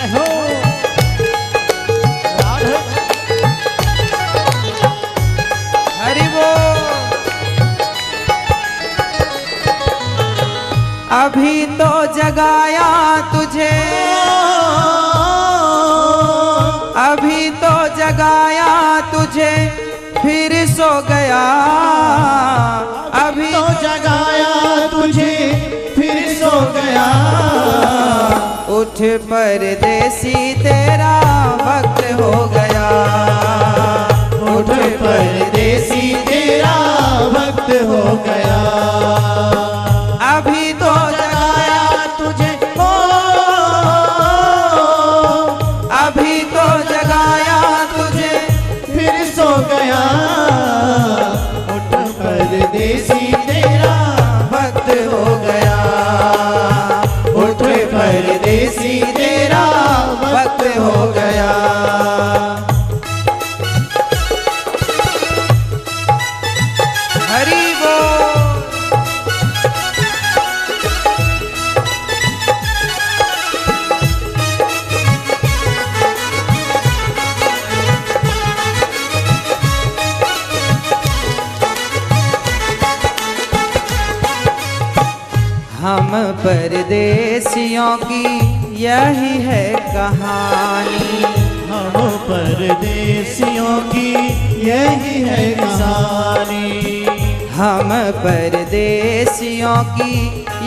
जय हो हरि बोल। अभी तो जगाया तुझे, अभी तो जगाया तुझे, फिर सो गया। अभी तो जगाया तुझे फिर सो गया। उठ परदेसी तेरा वक्त हो गया। उठ परदेसी तेरा वक्त हो गया। अभी तो जगाया तुझे हो, अभी तो जगाया तुझे, फिर सो गया। उठ परदेसी तेरा वक्त हो गया। उठ परदेसी तेरा वक्त हो गया। हरि बोल। हम परदेसियों की यही है कहानी। हम परदेसियों की यही है कहानी। हम परदेसियों की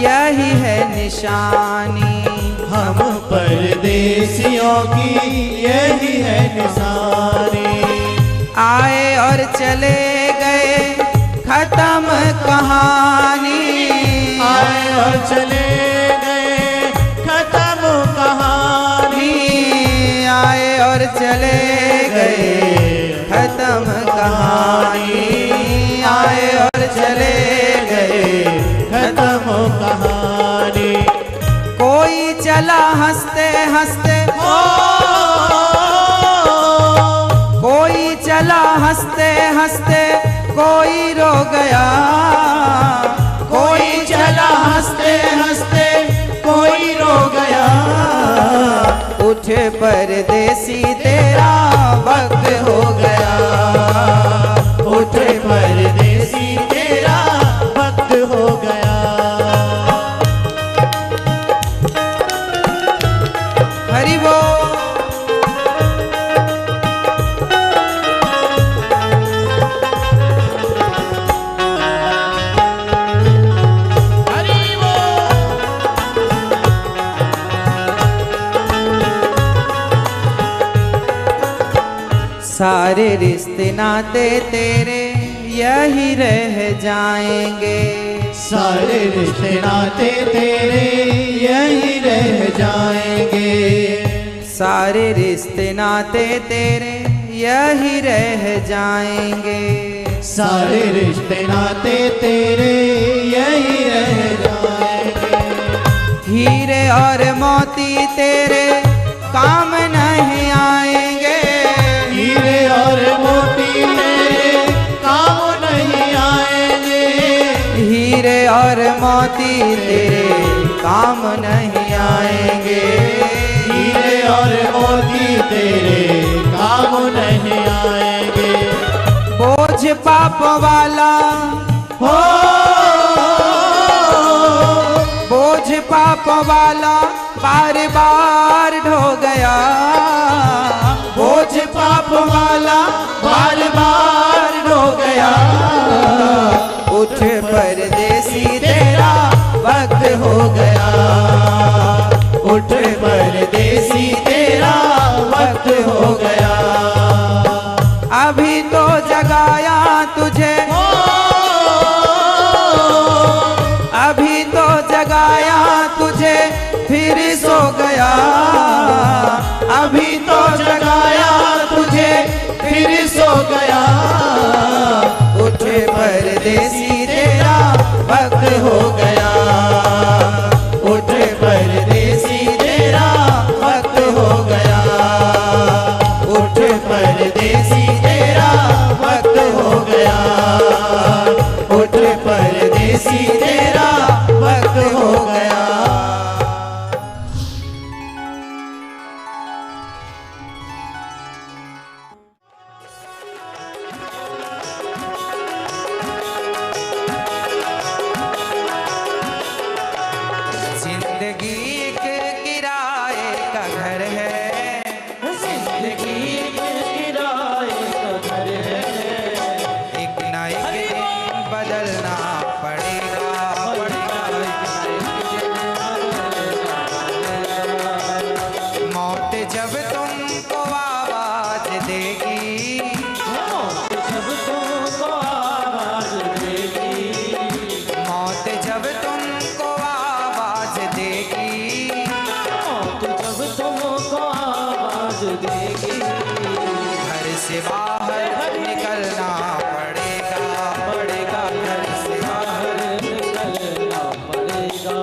यही है निशानी। हम परदेसियों की यही है निशानी। आए और चले गए खत्म कहानी। आए और चले गए खत्म कहानी। आए और चले गए खत्म कहानी। आए और चले गए खत्म कहानी। कोई चला हंसते हंसते, कोई चला हंसते हंसते, कोई रो गया। कोई चला हंसते हंसते, कोई रो गया। उठ परदेसी तेरा वक्त हो गया। उठ परदेसी तेरा वक्त हो गया। हरि बोल। हरि बोल। सारे रिश्ते नाते तेरे यही रह जाएंगे। सारे रिश्ते नाते तेरे यही रह जाएंगे। सारे रिश्ते नाते तेरे यही रह जाएंगे। सारे रिश्ते नाते तेरे यही रह जाएंगे। हीरे और मोती तेरे काम नहीं आएंगे। हीरे और मोती तेरे काम नहीं आएंगे। हीरे और मोती तेरे काम नहीं आएंगे। हीरे और मोती तेरे काम नहीं आएंगे। बोझ पाप वाला हो, बोझ पाप वाला बार बार ढो गया। बोझ पाप वाला बार बार ढो गया। उठ परदेसी तेरा वक्त हो गया। उठ परदेसी तेरा वक्त हो गया। अभी तो जगाया तुझे, अभी तो जगाया तुझे, फिर सो गया। अभी तो जगाया तुझे फिर सो गया। उठ परदेसी तेरा वक्त हो गया। उठ परदेसी तेरा वक्त हो गया। उठ परदेसी तेरा वक्त हो गया। उठ परदेसी तेरा वक्त हो गया। जब तुमको आवाज देगी, मौत जब तुमको आवाज देगी, मौत जब तुमको आवाज देगी, मौत जब तुमको आवाज देगी, घर से बाहर निकलना पड़ेगा, पड़ेगा घर से बाहर निकलना पड़ेगा।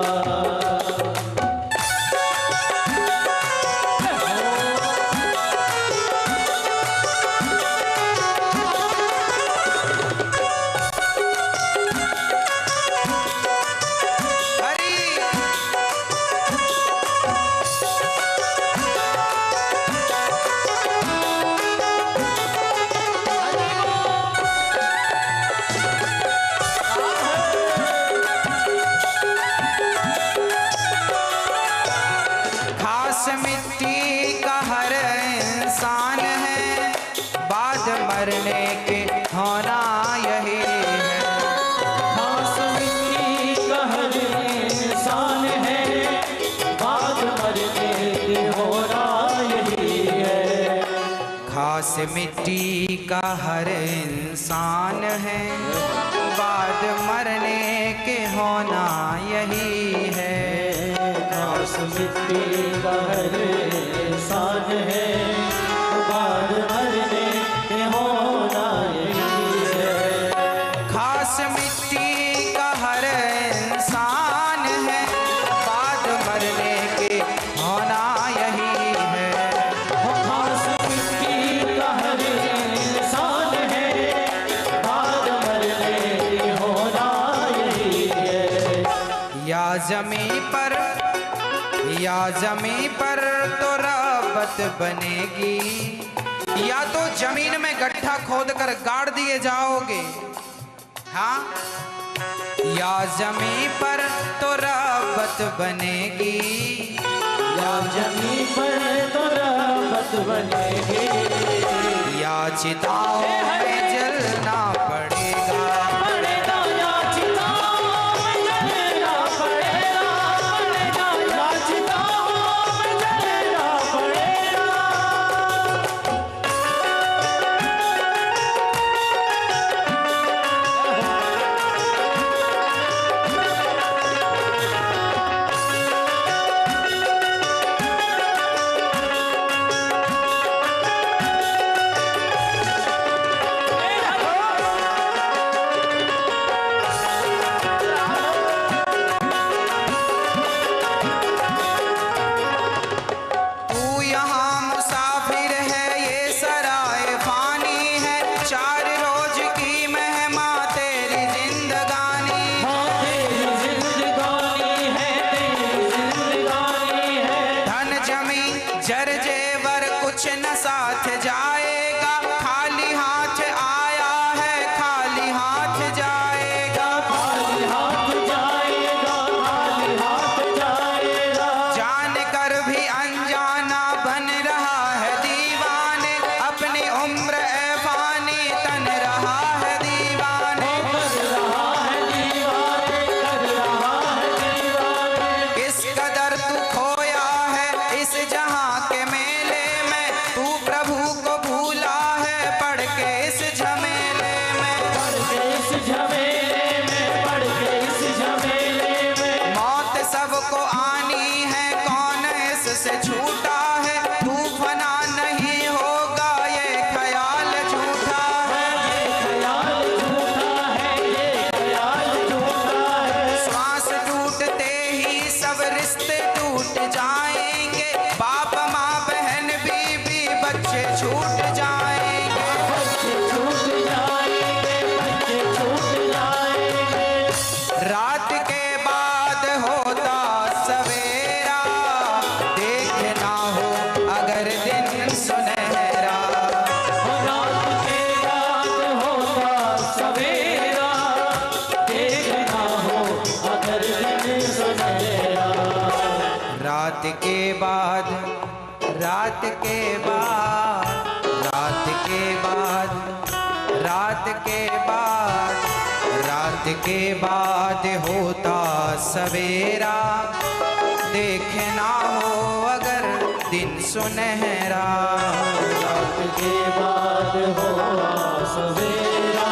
मिट्टी का हर इंसान है, बाद मरने के होना यही है। घास मिट्टी का हर इंसान है, बाद मरने के होना यही है। घास मिट्टी का हर इंसान है, बाद मरने के होना यही है। घास मिट्टी का हर इंसान है, बाद मरने के होना यही है। घास मिट्टी का हर इंसान है, बाद मरने के होना यही है। घास मिट्टी का हर इंसान है, बाद मरने के होना यही है। या जमी पर तो रबत बनेगी, या तो जमीन में गड्ढा खोद कर गाड़ दिए जाओगे। हाँ, या जमीन पर तो रबत बनेगी, या जमीन पर तो रबत बनेगी, या चिताओं में जलना पड़ेगा, पड़ेगा या चिताओं में जलना पड़ेगा, पड़ेगा या चिताओं में जलना पड़ेगा। जर जेवर कुछ न साथ जाएगा, खाली हाथ आया है खाली हाथ जाएगा, खाली हाथ जाएगा, खाली हाथ जाएगा। जान कर भी अनजाना बन रहा है दीवाने, अपनी उम्र ऐफानी तन रहा है दीवाने, कर रहा है दीवाने, कर रहा है दीवाने। किस कदर तू खोया है इस जहां के मेले में, तू प्रभु को भूला है पढ़ के इस झमेले में, पढ़ के इस झमेले में, पढ़ के इस झमेले में। मौत सबको आनी है कौन इससे छूटा है, तू फना नहीं होगा ये ख्याल झूठा है, ये ख्याल झूठा है, ये ख्याल झूठा है। श्वास टूटते ही सब रिश्ते टूट जाएंगे, बाप माँ बहन बीबी बच्चे छूट जाएंगे, बच्चे छूट जाएंगे, बच्चे छूट जाएंगे। रात के बाद होता सवेरा, देखना हो अगर दिन सुनहरा, रात के बाद होता सवेरा, देखना हो अगर दिन सुनहरा। रात के बाद, रात के बाद, रात के बाद, रात के बाद, रात के बाद होता सवेरा, देखना हो अगर दिन सुनहरा। रात के बाद हो सवेरा,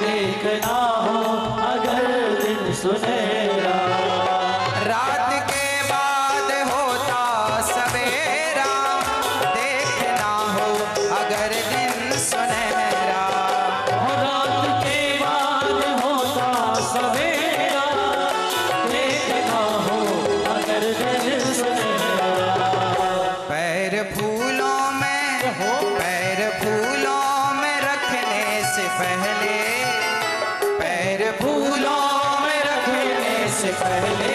देखना हो अगर दिन सुनहरा। रात के बाद होता सवेरा, देखना हो अगर दिन सुनहरा। रात के बाद होता सवेरा, देखना हो अगर दिन सुनहरा। पैर फूलों में रखने से पहले, पैर फूलों में रखने से पहले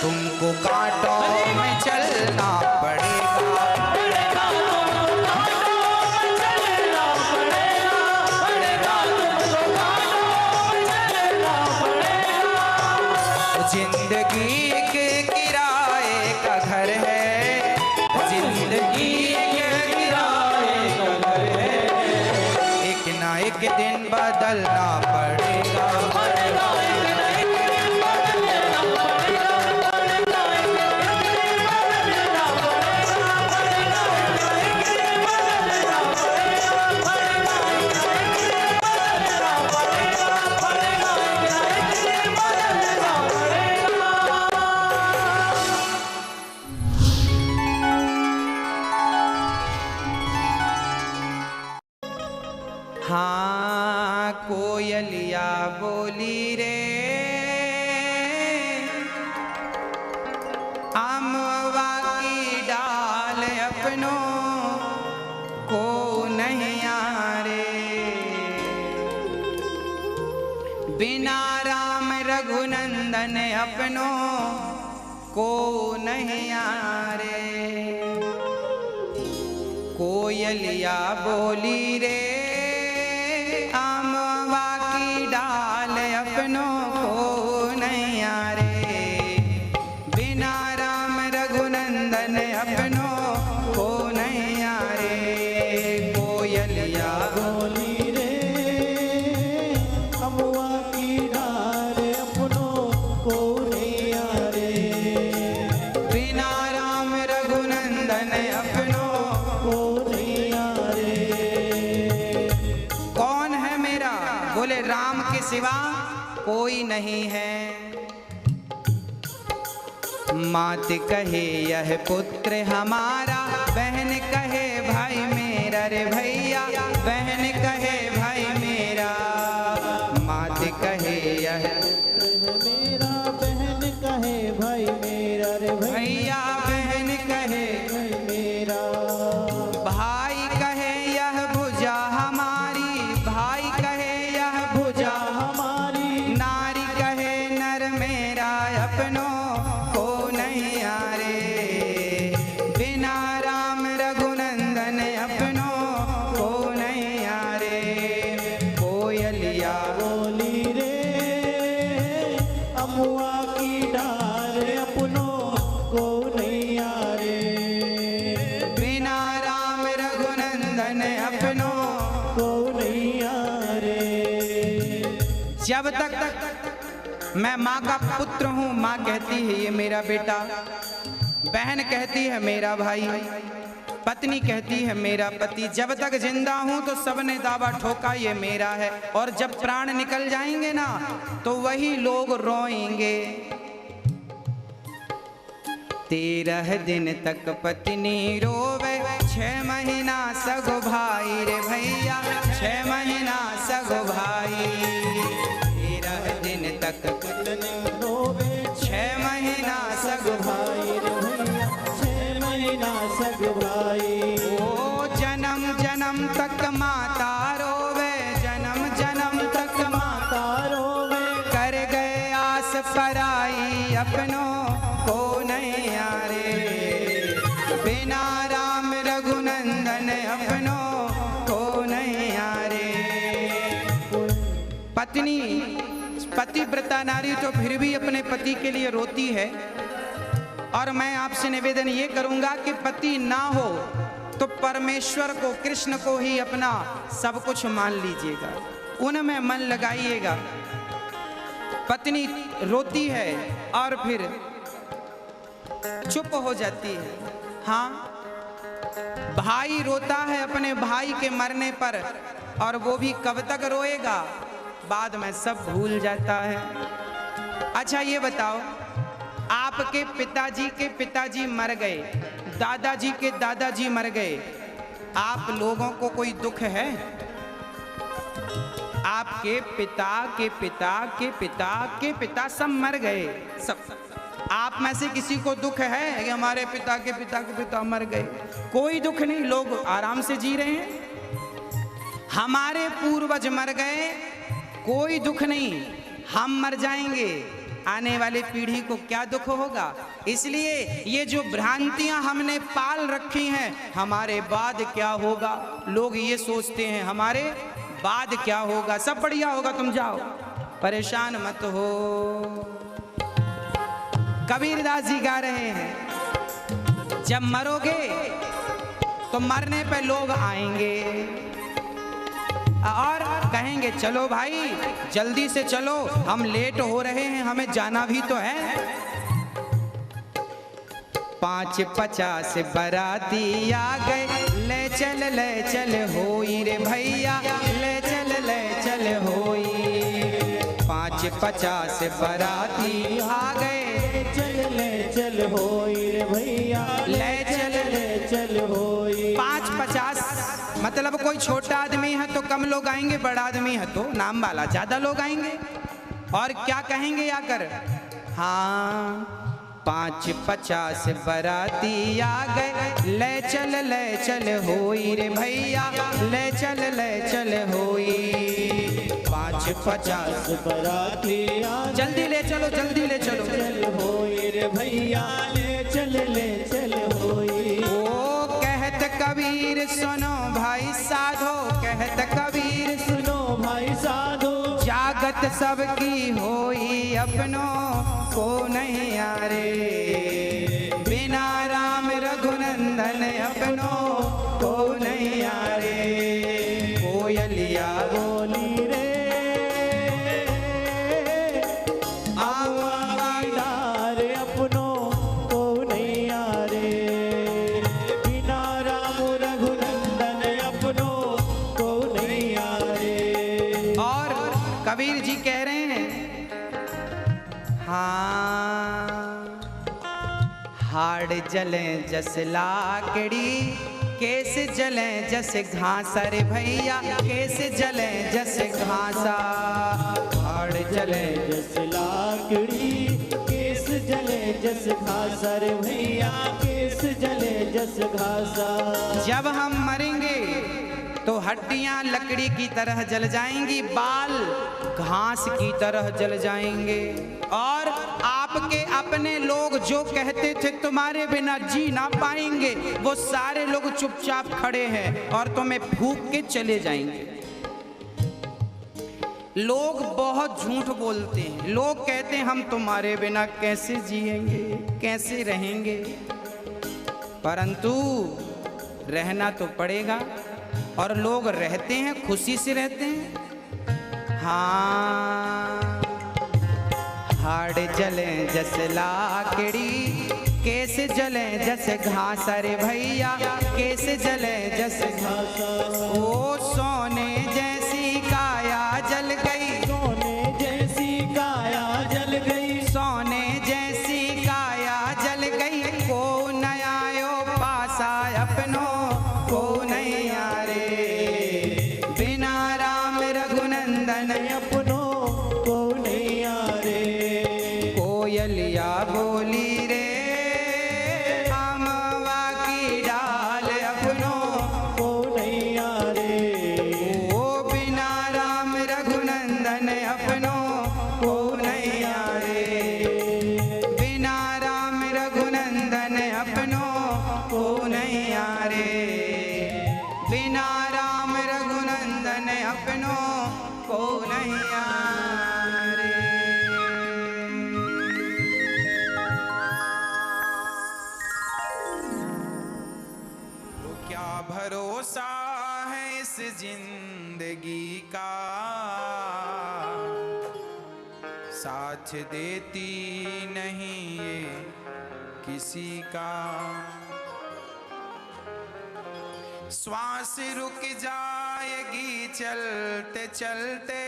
तुमको कांटों में चलना पड़ेगा। पड़ेगा तुमको कांटों में चलना पड़ेगा, पड़ेगा तुमको कांटों में चलना पड़ेगा। जिंदगी के किराए का घर है, जिंदगी के किराए का घर है, एक ना एक दिन बदलना पड़ेगा। पड़ेगा एक न एक दिन बदलना पड़ेगा, पड़ेगा एक न एक दिन बदलना पड़ेगा, पड़ेगा एक न एक दिन बदलना पड़ेगा, पड़ेगा एक न एक दिन बदलना पड़ेगा, पड़ेगा एक न एक दिन बदलना पड़ेगा। हाँ कोयलिया बोली रे, अमवा की डाल अपनों को नहीं आरे। बिना राम रघुनंदन अपनों को नहीं आरे। कोयलिया बोली रे, अमवा की डाल अपनों को नहीं आरे। बिना राम रघुनंदन अपनों को नहीं आरे। कोयलिया बोली रे, अमवा की डाल अपनों को नहीं आरे। बिना राम रघुनंदन अपनों को नहीं आरे। कौन है मेरा? बोले राम के सिवा कोई नहीं है। मात कहे यह पुत्र हमारा, बहन कहे भाई मेरा रे भैया, बहन कहे भाई मेरा। मात कहे यह मेरा, बहन कहे भाई मेरा रे भैया, बहन कहे भाई मेरा। भाई कहे यह भुजा हमारी, भाई कहे यह भुजा हमारी नारी कहे नर मेरा अपनों को नहीं आरे। बिना राम रघुनंदन अपनों को नहीं आरे। कोयलिया बोली रे, अमुआ की डाल अपनों को नहीं आरे। बिना राम रघुनंदन अपनों को नहीं आरे। जब तक मैं माँ का पुत्र हूँ, माँ कहती है ये मेरा बेटा, बहन कहती है मेरा भाई, पत्नी कहती है मेरा पति। जब तक जिंदा हूँ तो सबने दावा ठोका ये मेरा है, और जब प्राण निकल जाएंगे ना तो वही लोग रोएंगे। 13 दिन तक पत्नी रोवे, 6 महीना सगो भाई रे भैया, 6 महीना सगो भाई। 13 दिन तक रोवे 6 महीना सगो भाई रे भैया, 6 महीना सग भाई। ओ जन्म जन्म तक माता रोवे, जन्म जन्म तक माता रोवे कर गए आस पराई, अपनों को नहीं आरे। बिना राम रघुनंदन अपनों को नहीं आरे। पत्नी पतिव्रता नारी तो फिर भी अपने पति के लिए रोती है, और मैं आपसे निवेदन ये करूंगा कि पति ना हो तो परमेश्वर को, कृष्ण को ही अपना सब कुछ मान लीजिएगा, उनमें मन लगाइएगा। पत्नी रोती है और फिर चुप हो जाती है, हाँ, भाई रोता है अपने भाई के मरने पर, और वो भी कब तक रोएगा, बाद में सब भूल जाता है। अच्छा ये बताओ, आपके पिताजी के पिताजी मर गए, दादाजी के दादाजी मर गए, आप लोगों को कोई दुख है? आपके पिता के पिता के पिता के पिता सब मर गए, सब। आप में से किसी को दुख है कि हमारे पिता के पिता के पिता मर गए? कोई दुख नहीं, लोग आराम से जी रहे हैं। हमारे पूर्वज मर गए, कोई दुख नहीं, हम मर जाएंगे, आने वाली पीढ़ी को क्या दुख होगा? इसलिए ये जो भ्रांतियां हमने पाल रखी हैं, हमारे बाद क्या होगा, लोग ये सोचते हैं हमारे बाद क्या होगा, सब बढ़िया होगा, तुम जाओ, परेशान मत हो। कबीरदास जी गा रहे हैं, जब मरोगे तो मरने पे लोग आएंगे और कहेंगे चलो भाई जल्दी से चलो, हम लेट हो रहे हैं, हमें जाना भी तो है। 550 बराती आ गए, ले चल होई रे भैया, ले चल होई। 550 बराती आ गए, ले चल होई रे भैया, ले चल होई। 550 मतलब कोई छोटा आदमी है तो कम लोग आएंगे, बड़ा आदमी है तो नाम वाला ज्यादा लोग आएंगे। और क्या कहेंगे आकर? हाँ, 550 बराती आ गए, ले चल होई रे भैया, ले चल होई। 550 बराती आ गए, जल्दी ले चलो, जल्दी ले चलो, चल होई रे भैया, ले चल होई। ओ कहत कबीर सुनो भाई साधो, कहत कबीर सुनो भाई साधो, जागत सबकी होई, अपनों को नहीं यारे, बिना राम रघुनंदन अपनों को नहीं यारे। कोयलिया बोली रे आवाज़दार, अपनों को नहीं यारे, बिना राम रघुनंदन अपनों को नहीं यारे। और कबीर जी कह रहे हैं, हाँ, हाड़ जले जस लाकड़ी, केस जले जस घास रे भैया, केस जले जस घासा। हाड़ जले जस लाकड़ी, केस जले जस घासा रे भैया, केस जले जस घासा। जब हम मरेंगे तो हड्डियां लकड़ी की तरह जल जाएंगी, बाल घास की तरह जल जाएंगे। और आपके अपने लोग जो कहते थे तुम्हारे बिना जी ना पाएंगे, वो सारे लोग चुपचाप खड़े हैं और तुम्हें फूंक के चले जाएंगे। लोग बहुत झूठ बोलते हैं, लोग कहते हैं हम तुम्हारे बिना कैसे जिएंगे, कैसे रहेंगे, परंतु रहना तो पड़ेगा। और लोग रहते हैं, खुशी से रहते हैं। हाँ, हाड़ जले जस लाकड़ी, केस जले जस घास रे भैया, केस जले जस घासा। ओ सोने जैसी काया जल गई, सोने जैसी काया जल गई, सोने जैसी काया जल गई। को नयायो पासा अपनों को नहीं यारे, बिना राम रघुनंदन अपनों को नहीं यारे। कोयलिया बोली रे अमवा की डाल, अपनों को नहीं यारे, ओ बिना राम रघुनंदन अपनों को नहीं यारे, बिना राम रघुनंदन अपनों को नहीं यारे, बिना राम रघुनंदन अपनों को नहीं यारे। तो क्या भरोसा है इस जिंदगी का, साथ देती नहीं ये किसी का। श्वास रुक जाएगी चलते चलते,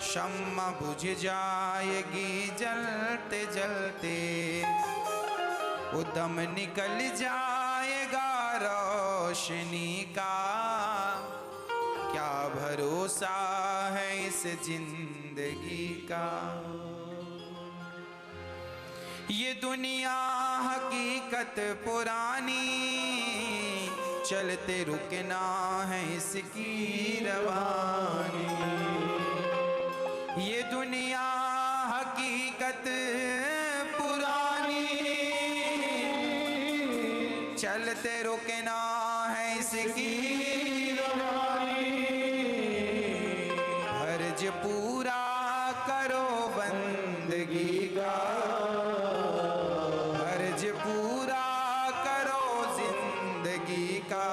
शम्मा बुझ जाएगी जलते जलते, उदम निकल जाएगा रोशनी का, क्या भरोसा है इस जिंदगी का। ये दुनिया हकीकत पुरानी, चलते रुकना है इसकी रवानी। ये दुनिया हकीकत पुरानी, चलते रुकना है इसकी रवानी। फर्ज पूरा करो बंदगी का, फर्ज पूरा करो जिंदगी का,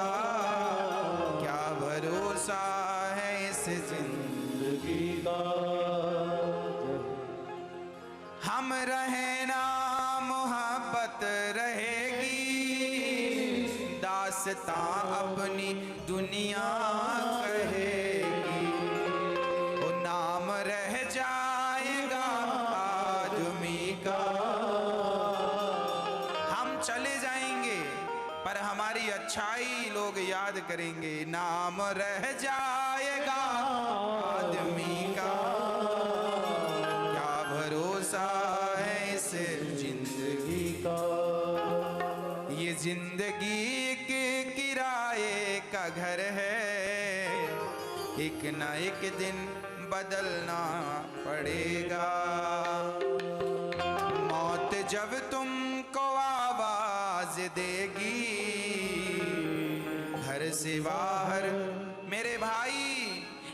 क्या भरोसा है इस जिंदगी का। हम रहे ना मोहब्बत रहेगी, दास्तां अपनी दुनिया कहेगी, वो नाम रह जाएगा आदमी का। हम चले जाएंगे पर हमारी अच्छाई लोग याद करेंगे, नाम रह जाएगा आदमी का, क्या भरोसा है इस जिंदगी का। ये जिंदगी के किराए का घर है, एक ना एक दिन बदलना पड़ेगा। मौत जब तुमको आवाज देगी, घर से बाहर मेरे भाई,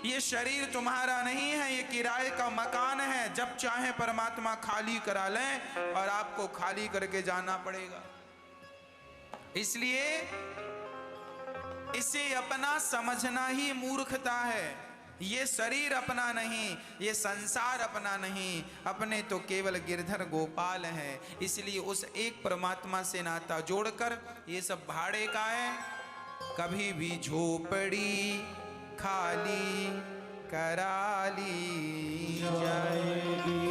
ये शरीर तुम्हारा नहीं है, ये किराए का मकान है। जब चाहे परमात्मा खाली करा लें और आपको खाली करके जाना पड़ेगा। इसलिए इसे अपना समझना ही मूर्खता है। ये शरीर अपना नहीं, ये संसार अपना नहीं, अपने तो केवल गिरधर गोपाल हैं। इसलिए उस एक परमात्मा से नाता जोड़कर ये सब भाड़े का है। कभी भी झोपड़ी खाली करा ली जाएगी,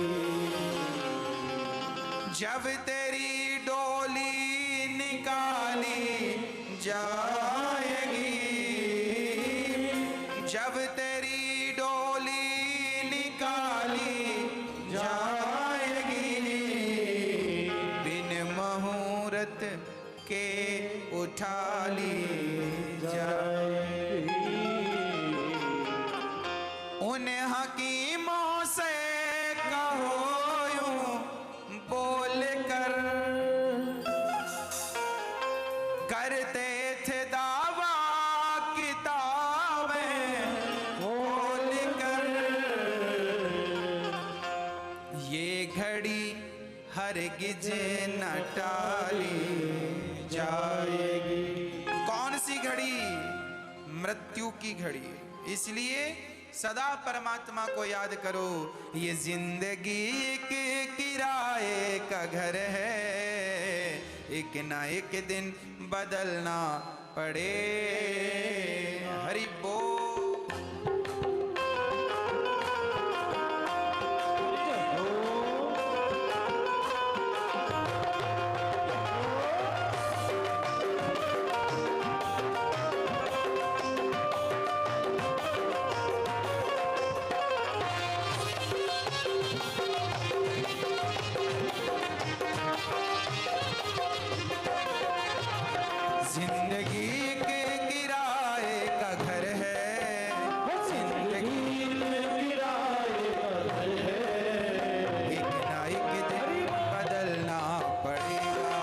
जब तेरी डोली निकाली जाएगी, जब तेरी डोली निकाली जाएगी, बिन मुहूर्त के उठा ली जाएगी। उन हकीमों से कहो यूं बोल कर, करते थे दावा किताबें खोल कर, ये घड़ी हरगिज न टाली जाएगी। कौन सी घड़ी? मृत्यु की घड़ी। इसलिए सदा परमात्मा को याद करो। ये जिंदगी के किराए का घर है, एक ना एक दिन बदलना पड़े। हरि बोल। जिंदगी के किराए का घर है, जिंदगी के किराए का घर है, एक ना एक दिन बदलना पड़ेगा,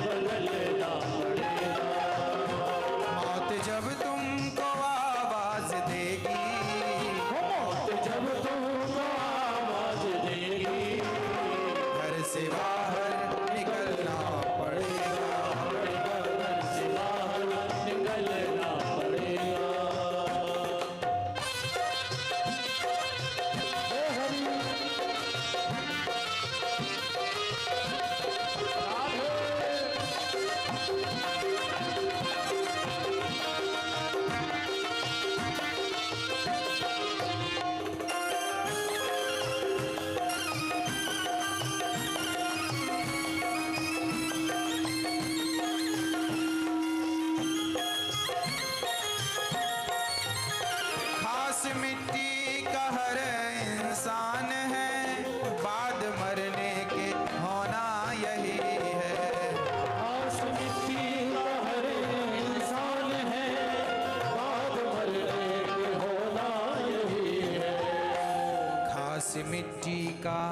बदलना पड़ेगा। मौत जब तुमको आवाज देगी, मौत जब तुमको आवाज देगी, घर से बाहर निकलना पड़ेगा।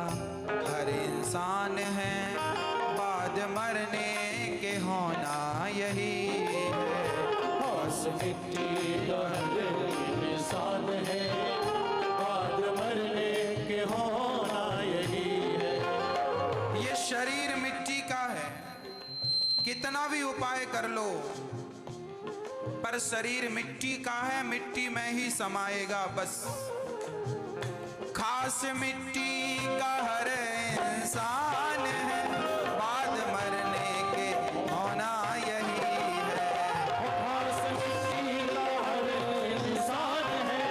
हर इंसान है, बाद मरने के होना यही है। बस मिट्टी का हर इंसान है, बाद मरने के होना यही है। ये शरीर मिट्टी का है, कितना भी उपाय कर लो, पर शरीर मिट्टी का है, मिट्टी में ही समाएगा बस। खास मिट्टी का हर इंसान है, बाद मरने के होना यही है। खास मिट्टी का हर इंसान है,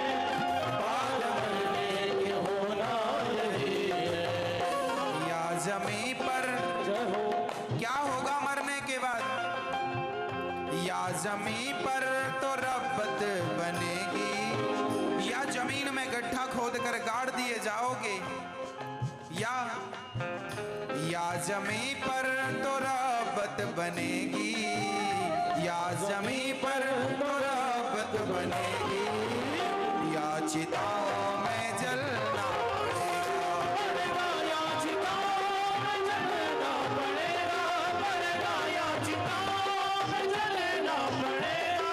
बाद मरने के होना यही है। या जमीन पर क्या होगा मरने के बाद? या जमीन पर तो रब्बत बनेगी, या जमीन में गड्ढा खोद कर गाड़ दिए जाओगे, या जमीन पर तो रब्बत बनेगी, या जमीन पर तो रब्बत बनेगी, या चिताओं में जलना पड़ेगा, या चिताओं में जलना पड़ेगा, पड़ेगा, या चिताओं में जलना पड़ेगा।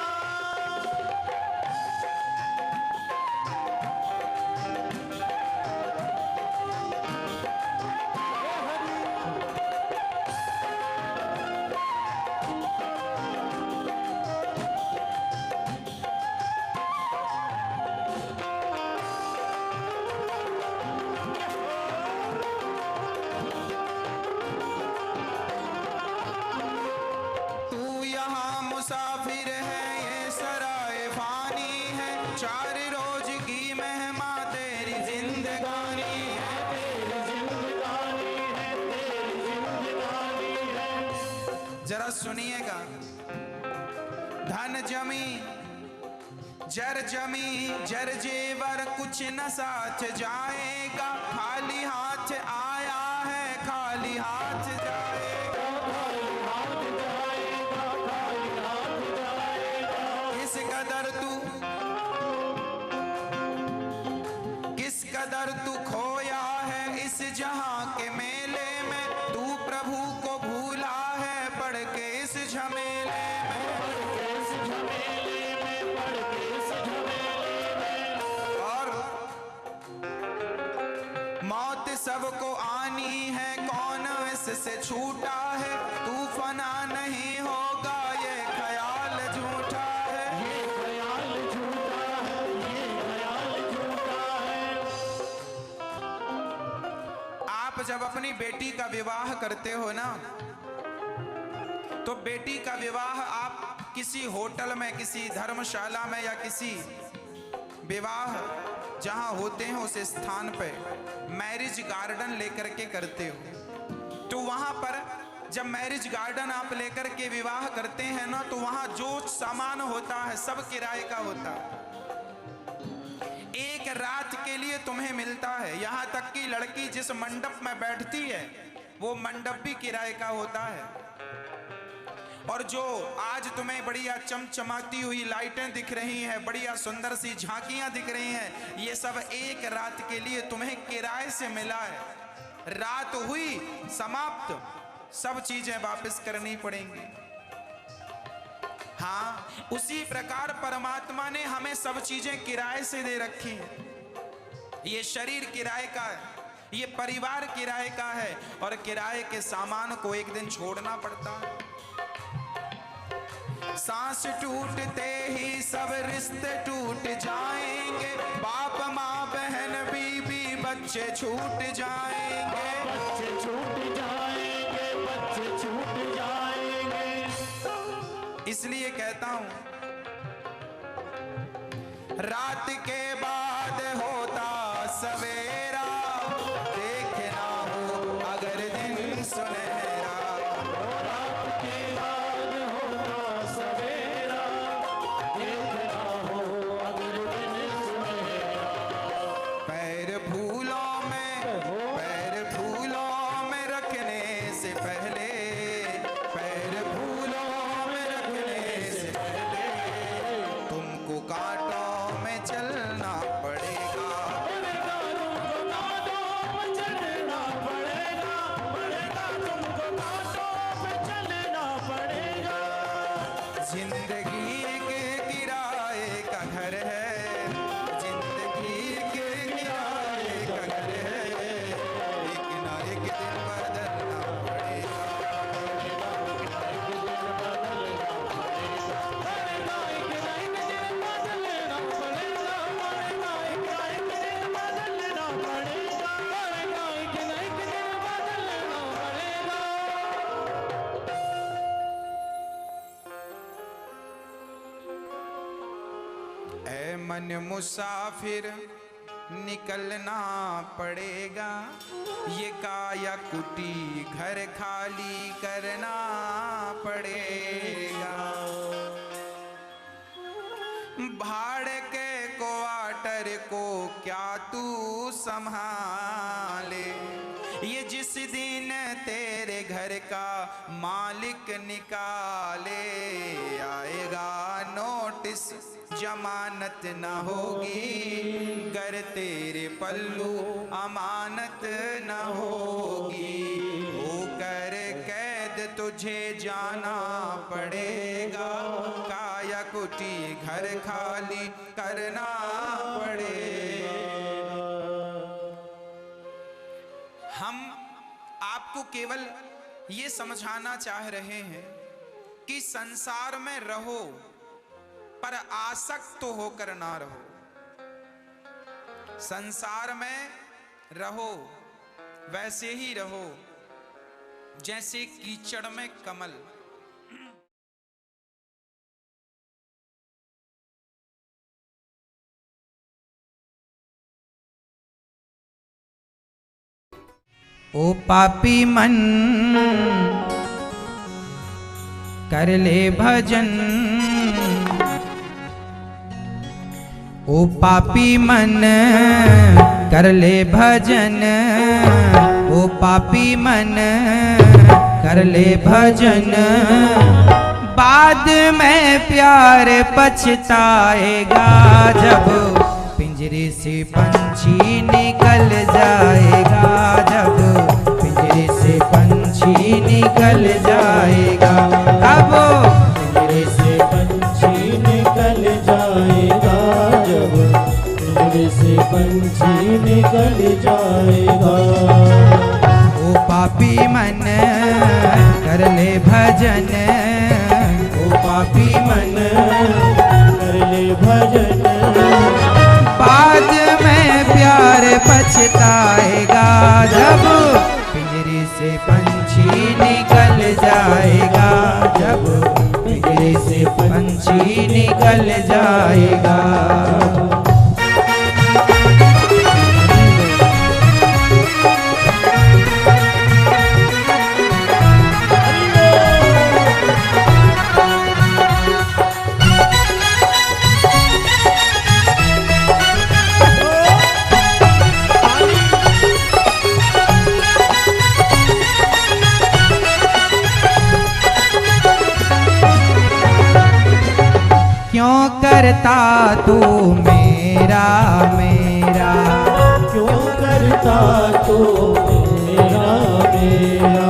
तू यहाँ मुसाफिर है, ये सराय फानी है, 4 रोज की मेहमा तेरी जिंदगानी है। तेरी जिंदगानी है, तेरी जिंदगानी है। जरा सुनिएगा, धन जमी जर जेवर कुछ न साथ जाएगा, खाली हाथ आया है, खाली हाथ जाएगा। खाली हाथ जाएगा, खाली हाथ जाएगा। किस कदर तू खोया है इस जहां के मेले में, तू प्रभु को भूला है पढ़ के इस झमेले में। इस झमेले में, पड़ के इस झमेले में। और मौत सबको आनी है, कौन इससे छूटा है, तू फना नहीं होगा ये ख्याल झूठा है। ये ख्याल झूठा है, ये ख्याल झूठा है। आप जब अपनी बेटी का विवाह करते हो ना, तो बेटी का विवाह आप किसी होटल में, किसी धर्मशाला में, या किसी विवाह जहां होते हैं उस स्थान पे मैरिज गार्डन लेकर के करते हो। तो वहां पर जब मैरिज गार्डन आप लेकर के विवाह करते हैं ना, तो वहां जो सामान होता है सब किराए का होता है। एक रात के लिए तुम्हें मिलता है, यहां तक कि लड़की जिस मंडप में बैठती है वो मंडप भी किराए का होता है। और जो आज तुम्हें बढ़िया चमचमाती हुई लाइटें दिख रही हैं, बढ़िया सुंदर सी झांकियां दिख रही हैं, ये सब एक रात के लिए तुम्हें किराए से मिला है। रात हुई समाप्त, सब चीजें वापस करनी पड़ेंगी। हाँ, उसी प्रकार परमात्मा ने हमें सब चीजें किराए से दे रखी हैं। ये शरीर किराए का है, ये परिवार किराए का है, और किराए के सामान को एक दिन छोड़ना पड़ता है। सांस टूटते ही सब रिश्ते टूट जाएंगे, बाप माँ बहन बीबी बच्चे छूट जाएंगे। बच्चे छूट जाएंगे, बच्चे छूट जाएंगे। इसलिए कहता हूं, रात के बाद होता सवेरा, देखना हो अगर दिन सुनहरा। रात के बाद होता सवेरा, देखना हो अगर दिन सुनहरा। पैर फूलों में रखने से पहले, पैर फूलों में रखने से पहले, तुमको कांटों में चलना मन मुसाफिर निकलना पड़ेगा, ये काया कुटी घर खाली करना पड़ेगा। भाड़े के क्वार्टर को क्या तू संभाले, ये जिस दिन तेरे घर का मालिक निकाले आएगा नोटिस, जमानत न होगी, गर तेरे पल्लू अमानत न होगी, होकर कैद तुझे जाना पड़ेगा, काया कुटी घर खाली करना पड़ेगा। हम आपको केवल ये समझाना चाह रहे हैं कि संसार में रहो पर आसक्त तो होकर ना रहो। संसार में रहो वैसे ही रहो जैसे कीचड़ में कमल। ओ पापी मन कर ले भजन, ओ पापी मन कर ले भजन, ओ पापी मन कर ले भजन, बाद में प्यार पछताएगा, जब पिंजरे से पंछी निकल जाएगा, जब पिंजरे से पंछी निकल जाएगा, अब पिंजरे से पंछी निकल जाएगा, जब पिंजरे से पंछी निकल जाएगा। ओ पापी मन कर ले भजन, ओ पापी मन कर ले भजन, बाद में प्यार पछताएगा, जब पिंजरे से पंछी निकल जाएगा, जब पिंजरे से पंछी निकल जाएगा। क्यों करता तू मेरा मेरा, क्यों करता तू मेरा मेरा,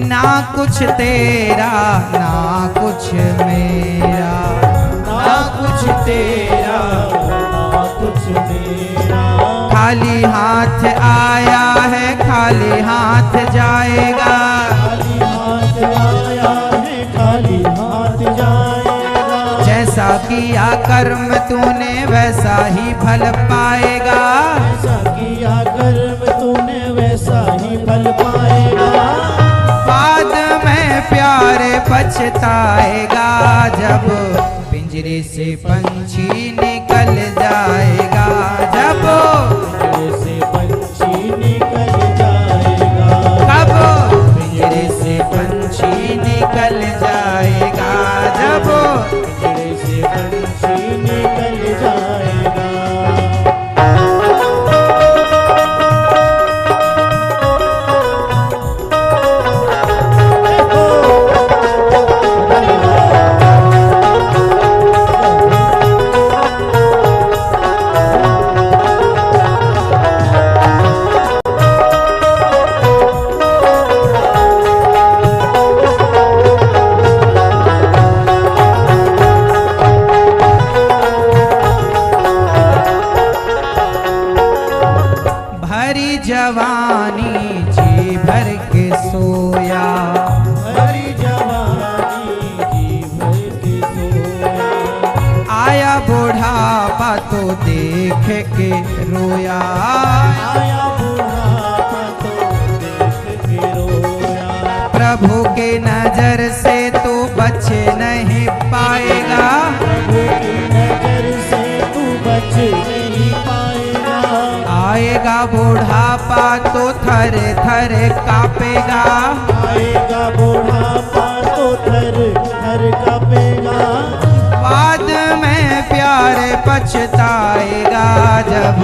ना कुछ तेरा ना कुछ मेरा, ना कुछ तेरा ना कुछ मेरा, खाली हाथ आया है खाली हाथ जाएगा, खाली हाथ आया है खाली हाथ जाएगा, जैसा किया कर्म तूने वैसा ही फल पाएगा, ऐसा किया कर्म तूने वैसा ही फल पाएगा, बाद में प्यार पछताएगा, जब पिंजरे से पंछी निकल जाएगा, जब पिंजरे से पंछी निकल जाएगा, कब पिंजरे से पंछी निकल जाएगा, जब पिंजरे से पंछी निकल जाएगा। भरी जवानी जी भर के सोया, हरी जवानी जी भर के सोया, आया बुढ़ापा तो देख के रोया, आया बुढ़ापा तो देख के रोया, प्रभु के नजर से तू बच नहीं पाएगा, प्रभु की नजर से तू कापेगा। आएगा बुढ़ापा तो थर थर कापेगा। बाद में प्यार पछताएगा जब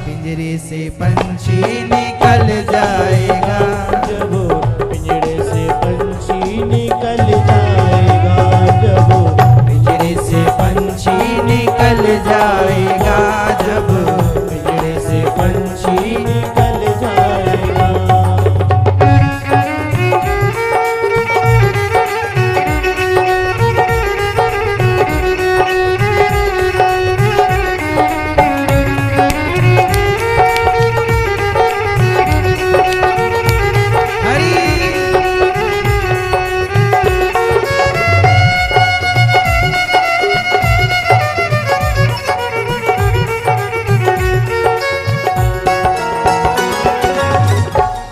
पिंजरे से पंछी निकल जाएगा। जब पिंजरे से पंछी निकल जाएगा। जब पिंजरे से पंछी निकल जाएगा। जब पिंजरे से पंछी निकल जाएगा।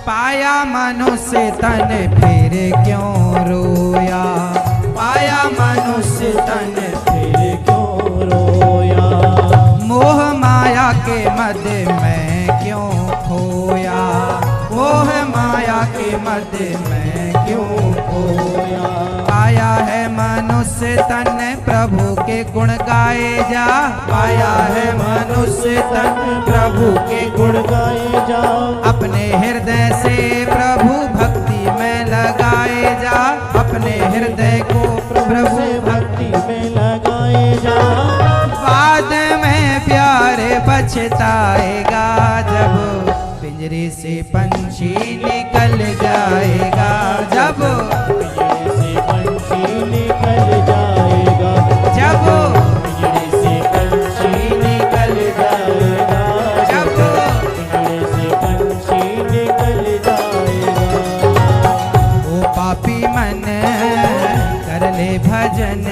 पाया मनुष्य तन फिर क्यों रोया। पाया मनुष्य तन फिर क्यों रोया। मोह माया के मध्य में क्यों खोया। मोह माया के मध्य में क्यों खोया। पाया है मनुष्य तन प्रभु के गुण गाए जा। पाया है मनुष्य तन प्रभु के गुण गाए जाओ। अपने हृदय से प्रभु भक्ति में लगाए जा। अपने हृदय को प्रभु से भक्ति में लगाए जाओ। बाद में प्यार पछताएगा जब पिंजरे से पंछी निकल जाएगा। जब पिंजरे से पंछी निकल जाएगा। जब पिंजरे से पंछी निकल जाएगा। जब पिंजरे से पंछी निकल जाएगा। ओ पापी मन कर ले भजन।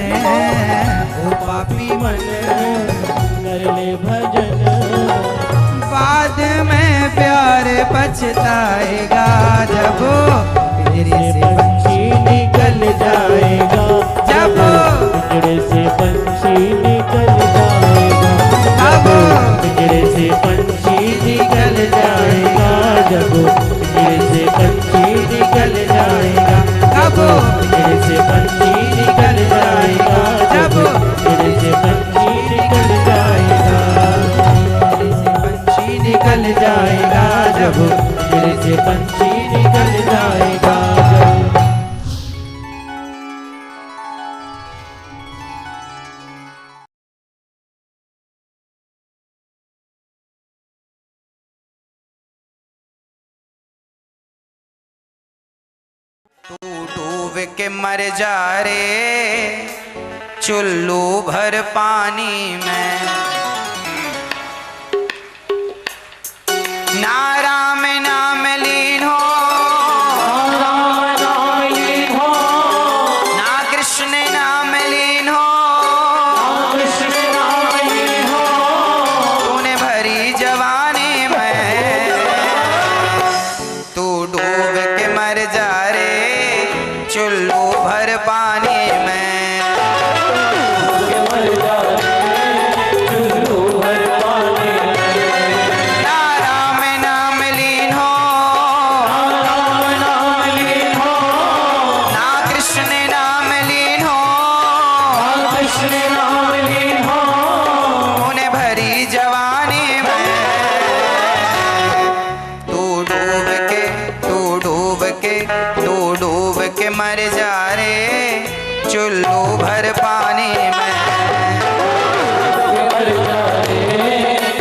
ओ पापी मन कर ले भजन। बाद में प्यार पछताएगा जब पिंजरे से पंछी निकल जाएगा। जब पिंजरे से पंछी निकल जाएगा। तब पिंजरे से पंछी निकल जाएगा। जब पिंजरे से पंछी निकल जाएगा। तब पिंजरे से पंछी निकल जाएगा। जब पिंजरे से पंछी निकल जाएगा। पंछी निकल जाएगा। जब पिंजरे से पंछी निकल जाएगा। तू डूब के मर जा रे चुल्लू भर पानी में। ना राम नाम लीन हो। राम नाम लीन हो। ना कृष्ण नाम लीन हो। कृष्ण नाम लीन हो। तूने भरी जवानी में। तू डूब के मर जा रे चुल्लू भर पानी में। चुल्लू भर पानी में। ना राम नाम लीन हो। राम नाम लीन हो। ना कृष्ण नाम लीन हो। कृष्ण नाम लीन हो। तूने भरी जवानी में। तू डूब के तू डूब के तू डूब के मर जा रे चुल्लू भर पानी में।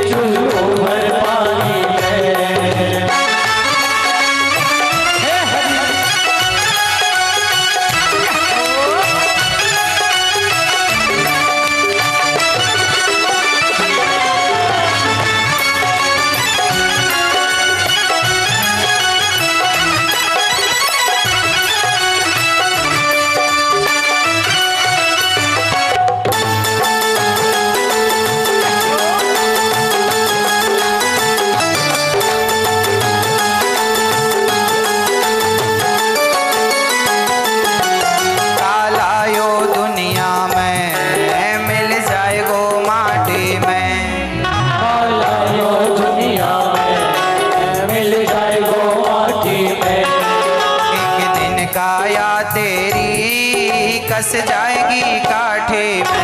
चुल्लू भर पानी में। काया तेरी कस जाएगी काठे में।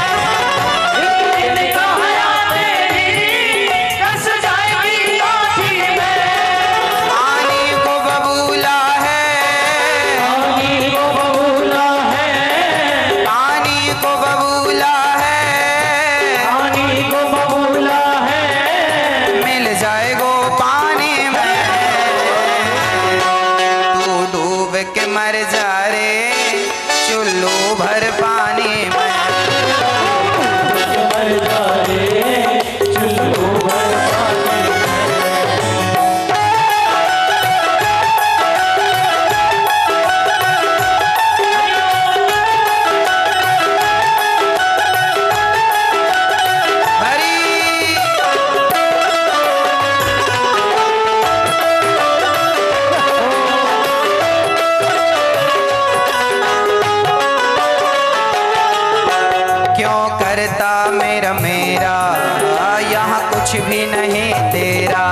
मर जा रे चुल्लू भर पानी में। मर जा रे चुल्लू भर पानी करता मेरा मेरा यहाँ कुछ भी नहीं तेरा।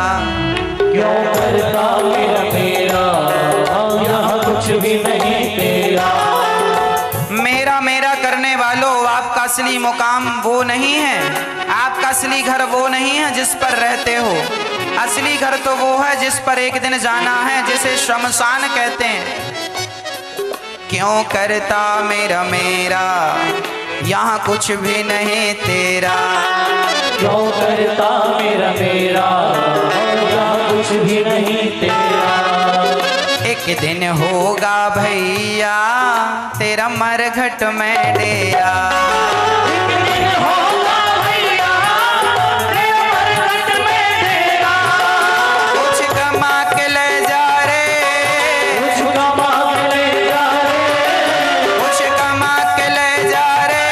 क्यों करता मेरा मेरा यहाँ कुछ भी नहीं तेरा। मेरा मेरा करने वालों, आपका असली मुकाम वो नहीं है, आपका असली घर वो नहीं है जिस पर रहते हो। असली घर तो वो है जिस पर एक दिन जाना है, जिसे शमशान कहते हैं। क्यों करता मेरा मेरा यहाँ कुछ भी नहीं तेरा। क्यों करता मेरा मेरा यहाँ कुछ भी नहीं तेरा। एक दिन होगा भैया तेरा मरघट में डेरा। एक दिन होगा भैया तेरा मरघट में डेरा। कुछ कमा के ले जा रे, कुछ कमा के ले जा रे, कुछ कमा के ले जा रे,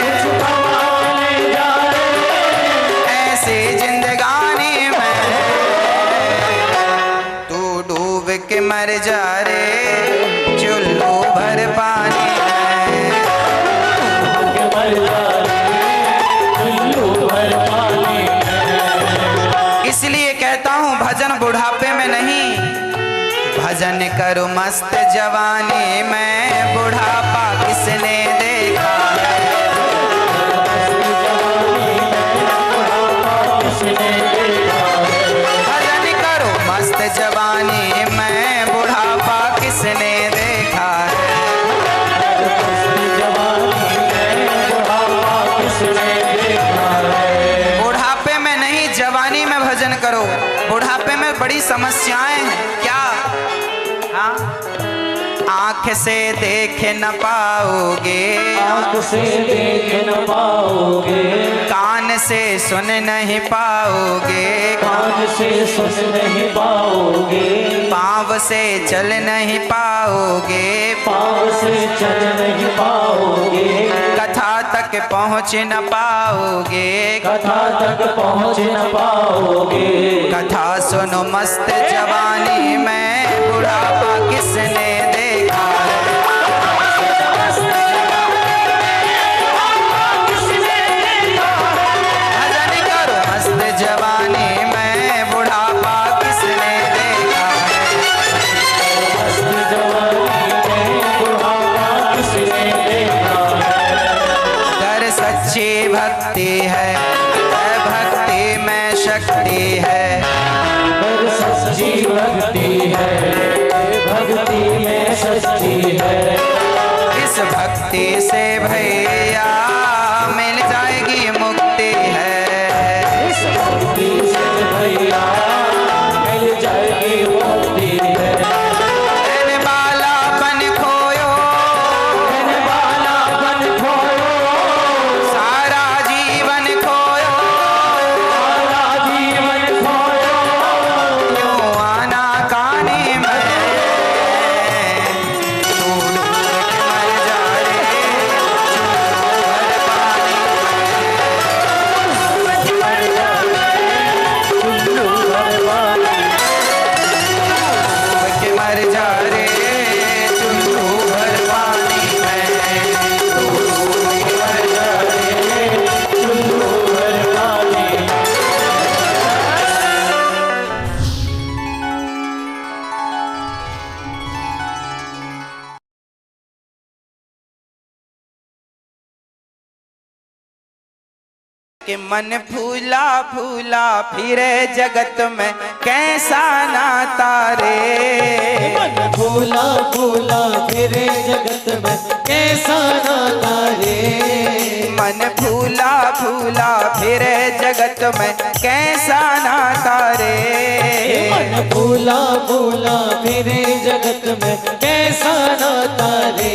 कुछ कमा के ले जा रे। ऐसी जिंदगानी में तू डूब के मर जा रे चुल्लू भर पानी में। मर जा रे चुल्लू भर पानी में। इसलिए कहता हूँ भजन बुढ़ापे में नहीं, भजन करो मस्त जवानी में। बुढ़ापा किसने देखा है, भजन करो मस्त जवानी में। बुढ़ापा किसने देखा है, बुढ़ापे में नहीं जवानी में भजन करो। बुढ़ापे में बड़ी समस्याएं हैं। क्या? हाँ, आँख से देख न पाओगे, आँख से देख न पाओगे, कान से सुन नहीं पाओगे, कान से सुन नहीं पाओगे, पाँव से चल नहीं पाओगे, पाँव से चल नहीं पाओगे, कथा तक पहुँच न पाओगे, कथा तक पहुँच न पाओगे। कथा सुनो मस्त जवानी में। बुढ़ापा किसने देखा है, भजन करो मस्त जवानी में। बुढ़ापा किसने देखा है, कर सच्ची भक्ति है, भक्ति में शक्ति है। पर सच्ची भक्ति है, भक्ति में सच्ची है। इस भक्ति से भैया मिल जाएगी मुक्ति है। इस भक्ति से भैया मिल जाएगी मुक्ति है। कहने वाला बन खोयो, कहने वाला बन खोयो, सारा जीवन खोयो, सारा जीवन खोयो। क्यों आना कानी में, तू डूब के मर जा रे कि मन फूला फूला फिरे जगत में कैसा नाता रे। मन फूला फूला फिरे जगत में कैसा नाता रे। मन फूला फूला फिरे जगत में कैसा नाता रे। मन फूला फूला फिरे जगत में कैसा नाता रे।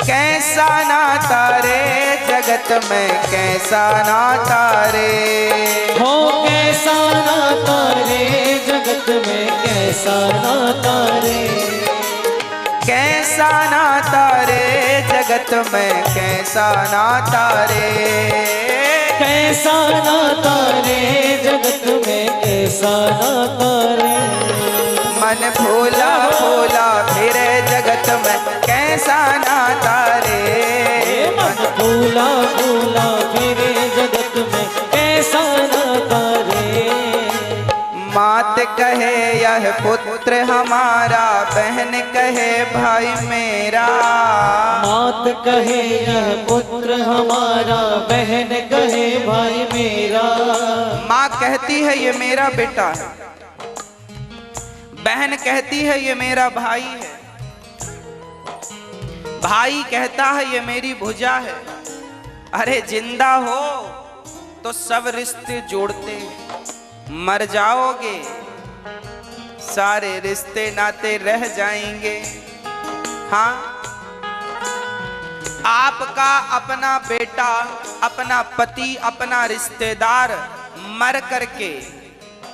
कैसा नाता रे जगत में कैसा नाता रे। हो कैसा नाता रे जगत में कैसा नाता रे। कैसा नाता रे जगत में कैसा नाता रे। कैसा नाता रे जगत में कैसा नाता रे। मन फूला फूला फिरे जगत में कैसा नाता रे। मन फूला फूला फिरे जगत में कैसा नाता रे। मात कहे यह पुत्र हमारा, बहन कहे भाई मेरा। मात कहे यह पुत्र हमारा, बहन कहे भाई मेरा। माँ कहती है ये मेरा बेटा है, बहन कहती है ये मेरा भाई है, भाई कहता है ये मेरी भुजा है। अरे जिंदा हो तो सब रिश्ते जोड़ते हैं, मर जाओगे सारे रिश्ते नाते रह जाएंगे। हाँ, आपका अपना बेटा, अपना पति, अपना रिश्तेदार मर करके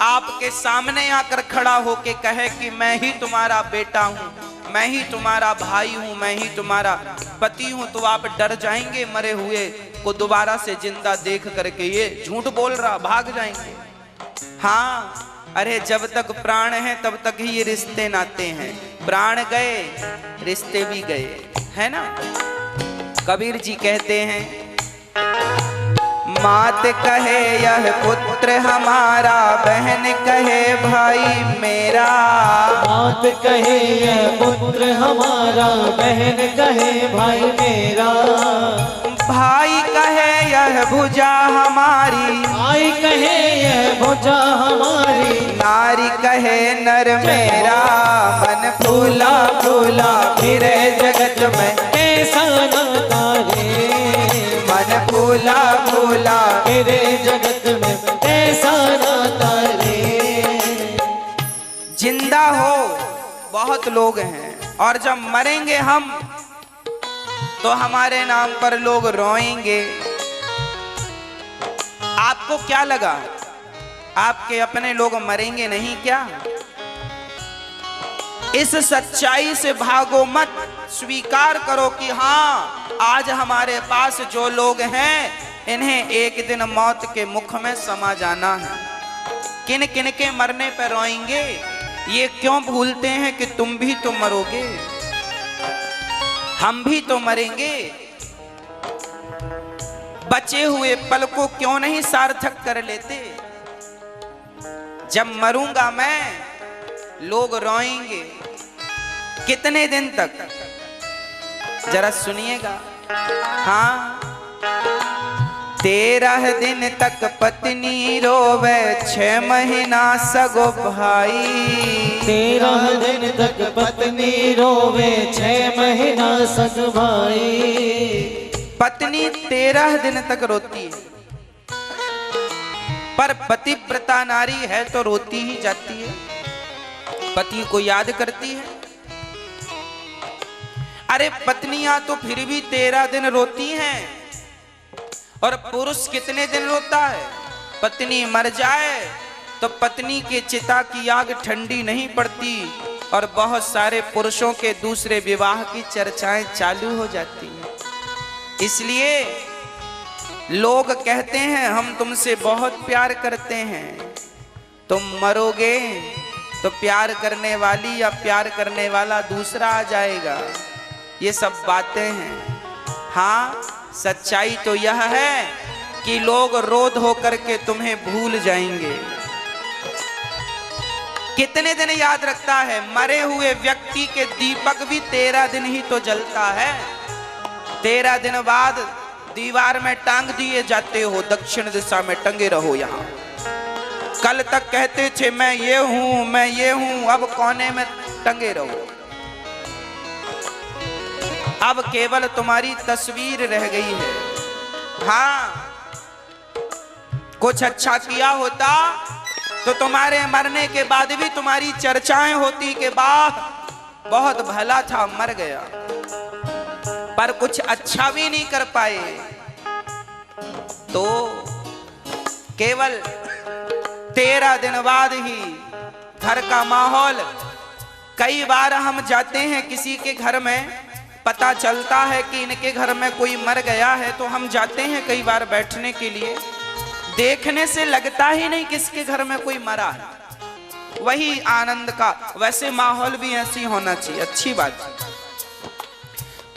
आपके सामने आकर खड़ा होके कहे कि मैं ही तुम्हारा बेटा हूं, मैं ही तुम्हारा भाई हूं, मैं ही तुम्हारा पति हूं, तो आप डर जाएंगे मरे हुए को दोबारा से जिंदा देख करके ये झूठ बोल रहा, भाग जाएंगे। हाँ, अरे जब तक प्राण है तब तक ही ये रिश्ते नाते हैं, प्राण गए रिश्ते भी गए, है ना। कबीर जी कहते हैं, मात कहे यह पुत्र हमारा, बहन कहे भाई मेरा। मात कहे यह पुत्र हमारा, बहन कहे भाई मेरा। भाई कहे यह भुजा हमारी, भाई कहे यह भुजा हमारी। नारी कहे नर मेरा। मन फूला फूला फिरे जगत में कैसा नाता रे। मन फूला फूला फिरे जगत में कैसा नाता रे। जिंदा हो बहुत लोग हैं, और जब मरेंगे हम तो हमारे नाम पर लोग रोएंगे। आपको क्या लगा, आपके अपने लोग मरेंगे नहीं क्या? इस सच्चाई से भागो मत, स्वीकार करो कि हाँ, आज हमारे पास जो लोग हैं इन्हें एक दिन मौत के मुख में समा जाना है। किन किन के मरने पर रोएंगे, ये क्यों भूलते हैं कि तुम भी तो मरोगे, हम भी तो मरेंगे। बचे हुए पल को क्यों नहीं सार्थक कर लेते? जब मरूंगा मैं, लोग रोएंगे। कितने दिन तक? जरा सुनिएगा। हाँ, 13 दिन तक पत्नी रोवे, 6 महीना सगो भाई। 13 दिन तक पत्नी रोवे, 6 महीना सग भाई। पत्नी 13 दिन तक रोती है, पर पतिव्रता नारी है तो रोती ही जाती है, पति को याद करती है। अरे पत्नियां तो फिर भी 13 दिन रोती हैं, और पुरुष कितने दिन रोता है? पत्नी मर जाए तो पत्नी के चिता की आग ठंडी नहीं पड़ती, और बहुत सारे पुरुषों के दूसरे विवाह की चर्चाएं चालू हो जाती हैं। इसलिए लोग कहते हैं हम तुमसे बहुत प्यार करते हैं, तुम मरोगे तो प्यार करने वाली या प्यार करने वाला दूसरा आ जाएगा। ये सब बातें हैं। हाँ, सच्चाई तो यह है कि लोग रो धो करके तुम्हें भूल जाएंगे। कितने दिन याद रखता है? मरे हुए व्यक्ति के दीपक भी 13 दिन ही तो जलता है। 13 दिन बाद दीवार में टांग दिए जाते हो, दक्षिण दिशा में टंगे रहो। यहाँ कल तक कहते थे मैं ये हूं, मैं ये हूं, अब कोने में टंगे रहो। अब केवल तुम्हारी तस्वीर रह गई है। हाँ, कुछ अच्छा किया होता तो तुम्हारे मरने के बाद भी तुम्हारी चर्चाएं होती कि वाह बहुत भला था, मर गया। पर कुछ अच्छा भी नहीं कर पाए, तो केवल 13 दिन बाद ही घर का माहौल, कई बार हम जाते हैं किसी के घर में, पता चलता है कि इनके घर में कोई मर गया है, तो हम जाते हैं कई बार बैठने के लिए, देखने से लगता ही नहीं किसके घर में कोई मरा है। वही आनंद का, वैसे माहौल भी ऐसी होना चाहिए, अच्छी बात है।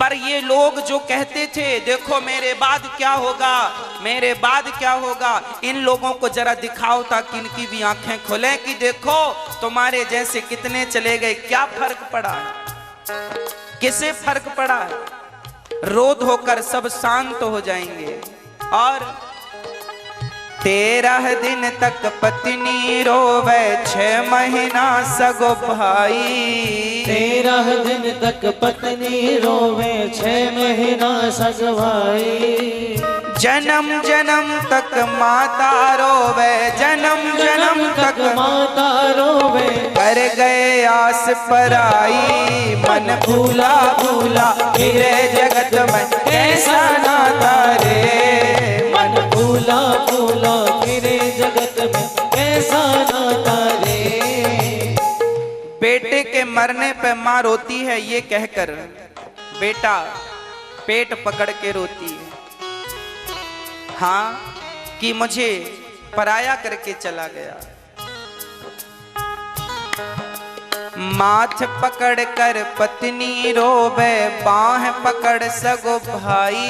पर ये लोग जो कहते थे देखो मेरे बाद क्या होगा, मेरे बाद क्या होगा, इन लोगों को जरा दिखाओ ताकि इनकी भी आंखें खुले कि देखो तुम्हारे जैसे कितने चले गए, क्या फर्क पड़ा है, किसे फर्क पड़ा है। रोध होकर सब शांत हो जाएंगे। और 13 दिन तक पत्नी रोवे, 6 महीना सगो भाई। 13 दिन तक पत्नी रोवे, 6 महीना सगो भाई। जन्म जन्म तक माता रोवे, जन्म जन्म तक माता रोवे। कर गए आस पराई, मन भूला भूला फिरे जगत में कैसा नाता रे। मन भूला भूला फिरे जगत में कैसा नाता रे। बेटे के मरने पे माँ रोती है ये कहकर, बेटा पेट पकड़ के रोती है, हाँ कि मुझे पराया करके चला गया। माथ पकड़ कर पत्नी रोवे, बाह पकड़ सगो भाई।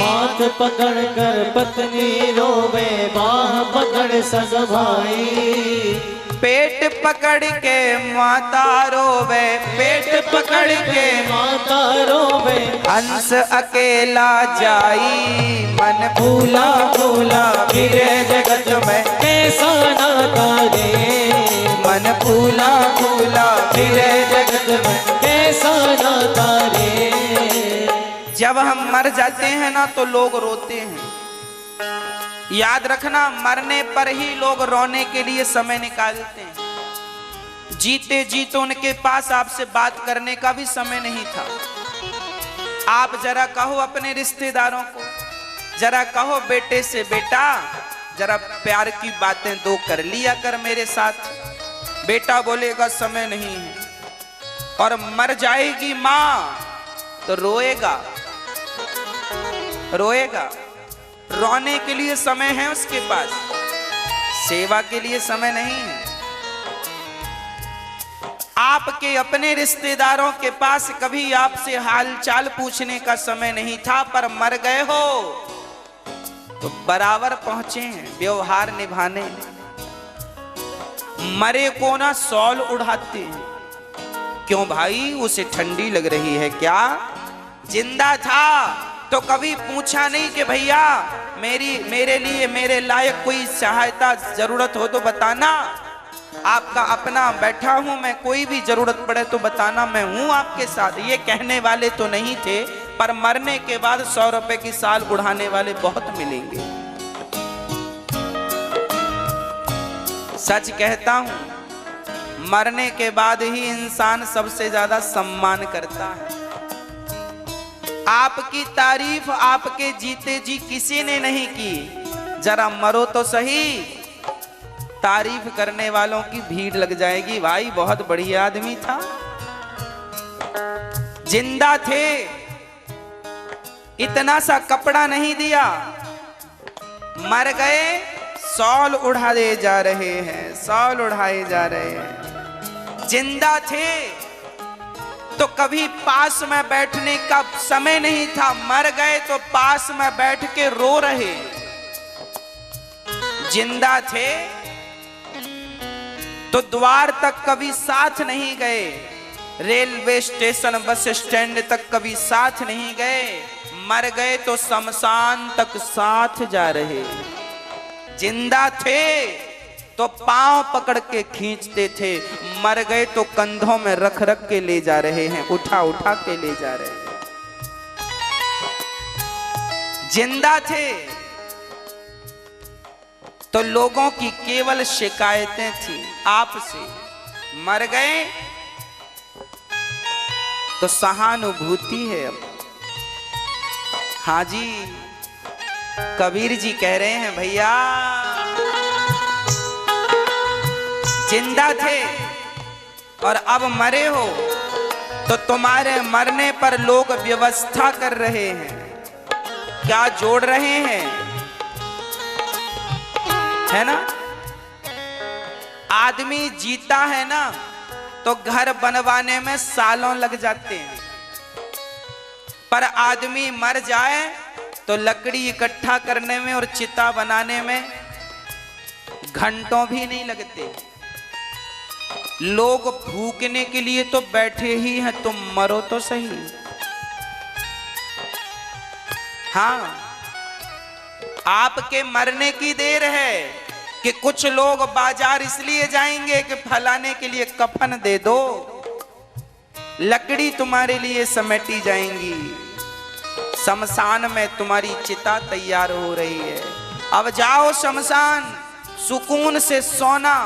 माथ पकड़ कर पत्नी रोवे, बाह पकड़ सगो भाई। पेट पकड़ के माता रोवे, पेट पकड़ के माता रोवे। हंस अकेला जाई, मन भूला भूला फिरे जगत में कैसा नाता रे। मन भूला भूला फिरे जगत में कैसा नाता रे। जब हम मर जाते हैं ना तो लोग रोते हैं। याद रखना, मरने पर ही लोग रोने के लिए समय निकालते हैं। जीते जी तो उनके पास आपसे बात करने का भी समय नहीं था। आप जरा कहो अपने रिश्तेदारों को, जरा कहो बेटे से बेटा जरा प्यार की बातें 2 कर लिया कर मेरे साथ। बेटा बोलेगा समय नहीं है, और मर जाएगी माँ तो रोएगा, रोएगा। रोने के लिए समय है उसके पास, सेवा के लिए समय नहीं है। आपके अपने रिश्तेदारों के पास कभी आपसे हालचाल पूछने का समय नहीं था, पर मर गए हो तो बराबर पहुंचे हैं व्यवहार निभाने। मरे को ना सौल उड़ाते हैं, क्यों भाई उसे ठंडी लग रही है क्या? जिंदा था तो कभी पूछा नहीं कि भैया मेरे लिए मेरे लायक कोई सहायता जरूरत हो तो बताना, आपका अपना बैठा हूं मैं, कोई भी जरूरत पड़े तो बताना, मैं हूं आपके साथ। ये कहने वाले तो नहीं थे, पर मरने के बाद 100 रुपए की साल उड़ाने वाले बहुत मिलेंगे। सच कहता हूं, मरने के बाद ही इंसान सबसे ज्यादा सम्मान करता है। आपकी तारीफ आपके जीते जी किसी ने नहीं की, जरा मरो तो सही, तारीफ करने वालों की भीड़ लग जाएगी। भाई बहुत बढ़िया आदमी था, जिंदा थे, इतना सा कपड़ा नहीं दिया, मर गए, सौल उड़ाए जा रहे हैं, सौल उड़ाए जा रहे हैं। जिंदा थे तो कभी पास में बैठने का समय नहीं था, मर गए तो पास में बैठ के रो रहे। जिंदा थे तो द्वार तक कभी साथ नहीं गए, रेलवे स्टेशन बस स्टैंड तक कभी साथ नहीं गए, मर गए तो शमशान तक साथ जा रहे, जिंदा थे तो पांव पकड़ के खींचते थे, मर गए तो कंधों में रख रख के ले जा रहे हैं, उठा उठा के ले जा रहे हैं। जिंदा थे तो लोगों की केवल शिकायतें थी आपसे, मर गए तो सहानुभूति है अब। हाँ जी, कबीर जी कह रहे हैं भैया, जिंदा थे और अब मरे हो तो तुम्हारे मरने पर लोग व्यवस्था कर रहे हैं, क्या जोड़ रहे हैं, है ना। आदमी जीता है ना तो घर बनवाने में सालों लग जाते हैं, पर आदमी मर जाए तो लकड़ी इकट्ठा करने में और चिता बनाने में घंटों भी नहीं लगते। लोग फूकने के लिए तो बैठे ही हैं, तुम मरो तो सही। हाँ, आपके मरने की देर है कि कुछ लोग बाजार इसलिए जाएंगे कि फलाने के लिए कफन दे दो, लकड़ी तुम्हारे लिए समेटी जाएंगी, शमशान में तुम्हारी चिता तैयार हो रही है। अब जाओ शमशान, सुकून से सोना।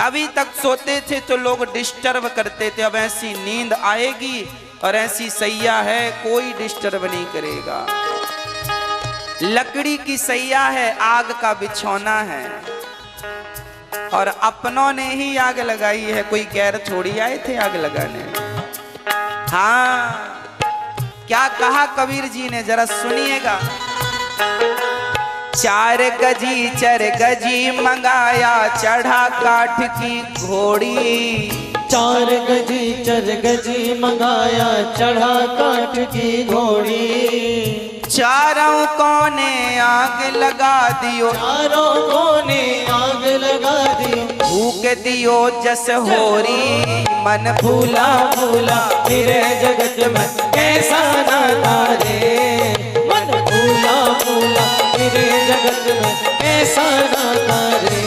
अभी तक सोते थे तो लोग डिस्टर्ब करते थे, अब ऐसी नींद आएगी और ऐसी सैया है कोई डिस्टर्ब नहीं करेगा। लकड़ी की सैया है, आग का बिछौना है, और अपनों ने ही आग लगाई है, कोई गैर थोड़ी आए थे आग लगाने। हाँ, क्या कहा कबीर जी ने, जरा सुनिएगा। 4 गजी 4 गजी मंगाया, चढ़ा काठ की घोड़ी। 4 गजी 4 गजी मंगाया, चढ़ा काठ की घोड़ी। चारों कोने आग लगा दियो, चारों कोने आग लगा दियो, भूख दियो जस होरी। मन भूला भूला मेरे जगत में कैसा नाता रे, मन भूला भूला मेरे जगत में कैसा नाता रे।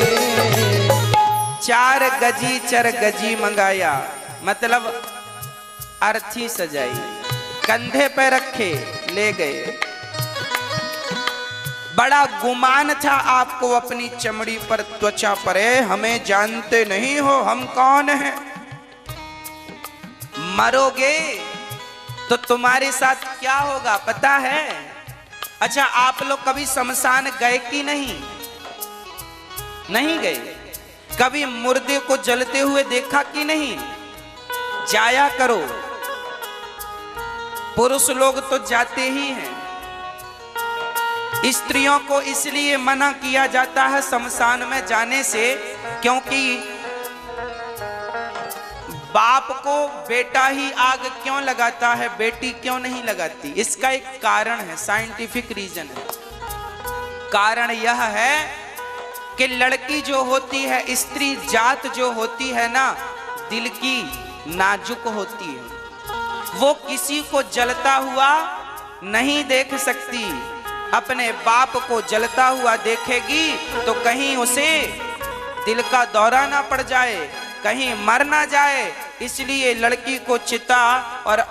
4 गजी 4 गजी मंगाया, मतलब अर्थी सजाई, कंधे पे रखे ले गए। बड़ा गुमान था आपको अपनी चमड़ी पर, त्वचा पर, हमें जानते नहीं हो हम कौन हैं। मरोगे तो तुम्हारे साथ क्या होगा पता है? अच्छा, आप लोग कभी शमशान गए कि नहीं? नहीं गए। कभी मुर्दे को जलते हुए देखा कि नहीं? जाया करो, पुरुष लोग तो जाते ही हैं। स्त्रियों को इसलिए मना किया जाता है शमशान में जाने से, क्योंकि बाप को बेटा ही आग क्यों लगाता है, बेटी क्यों नहीं लगाती? इसका एक कारण है, साइंटिफिक रीजन है। कारण यह है कि लड़की जो होती है, स्त्री जात जो होती है ना, दिल की नाजुक होती है, वो किसी को जलता हुआ नहीं देख सकती। अपने बाप को जलता हुआ देखेगी तो कहीं उसे दिल का दौरा ना पड़ जाए, कहीं मर ना जाए, इसलिए लड़की को चिता और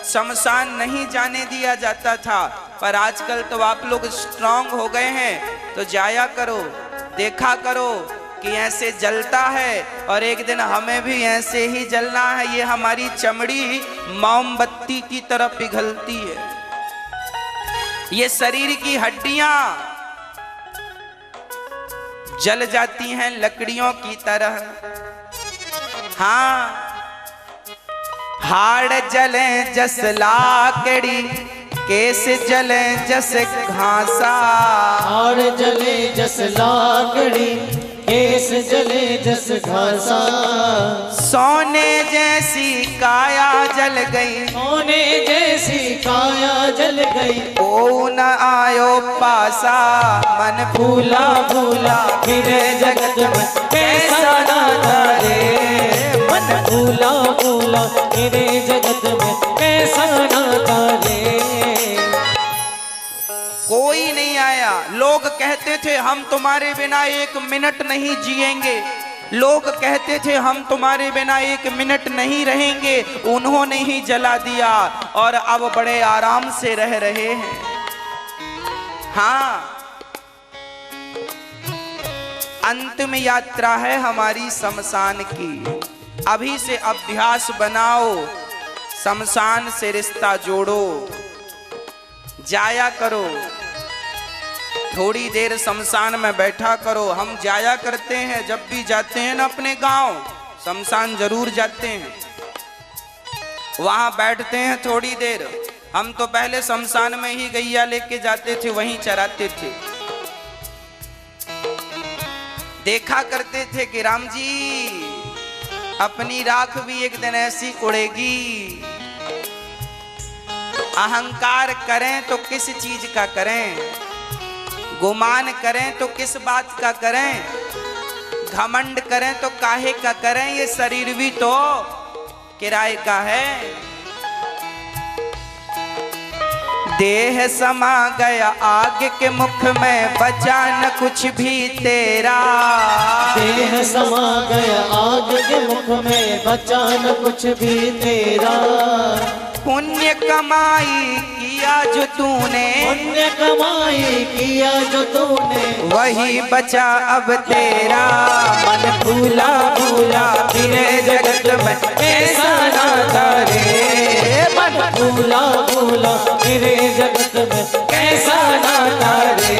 शमशान नहीं जाने दिया जाता था। पर आजकल तो आप लोग स्ट्रांग हो गए हैं, तो जाया करो, देखा करो कि ऐसे जलता है, और एक दिन हमें भी ऐसे ही जलना है। ये हमारी चमड़ी मोमबत्ती की तरह पिघलती है, ये शरीर की हड्डियां जल जाती हैं लकड़ियों की तरह। हाँ, हाड़ जले जस लाकड़ी, केस जले जस घासा। हाड़ जले जस लाकड़ी, केस जले जस घासा। सोने जैसी काया जल गई, सोने जैसी काया जल गई। ओ न आयो पासा, मन फूला फूला मेरे जगत में कैसा नाता रे, मन भूला भूला मेरे जगत में कैसा नाता रे। कोई नहीं आया। लोग कहते थे हम तुम्हारे बिना 1 मिनट नहीं जिएंगे, लोग कहते थे हम तुम्हारे बिना 1 मिनट नहीं रहेंगे, उन्होंने ही जला दिया और अब बड़े आराम से रह रहे हैं। हाँ, अंतिम यात्रा है हमारी शमशान की। अभी से अभ्यास बनाओ, शमशान से रिश्ता जोड़ो, जाया करो, थोड़ी देर शमशान में बैठा करो। हम जाया करते हैं, जब भी जाते हैं ना अपने गांव, शमशान जरूर जाते हैं, वहां बैठते हैं थोड़ी देर। हम तो पहले शमशान में ही गैया लेके जाते थे, वहीं चराते थे। देखा करते थे कि राम जी अपनी राख भी एक दिन ऐसी उड़ेगी। अहंकार करें तो किस चीज का करें, गुमान करें तो किस बात का करें, घमंड करें तो काहे का करें, ये शरीर भी तो किराए का है। देह समा गया आग के मुख में, बचा न कुछ भी तेरा। देह समा गया आग के मुख में, बचा न कुछ भी तेरा। पुण्य कमाई किया जो तूने, पुण्य कमाई किया जो तूने, वही बचा अब तेरा। मन भूला भूला फिरे जगत में, ऐसा नाता रे। मन भूला भूला फिरे जगत में, कैसा नाता रे।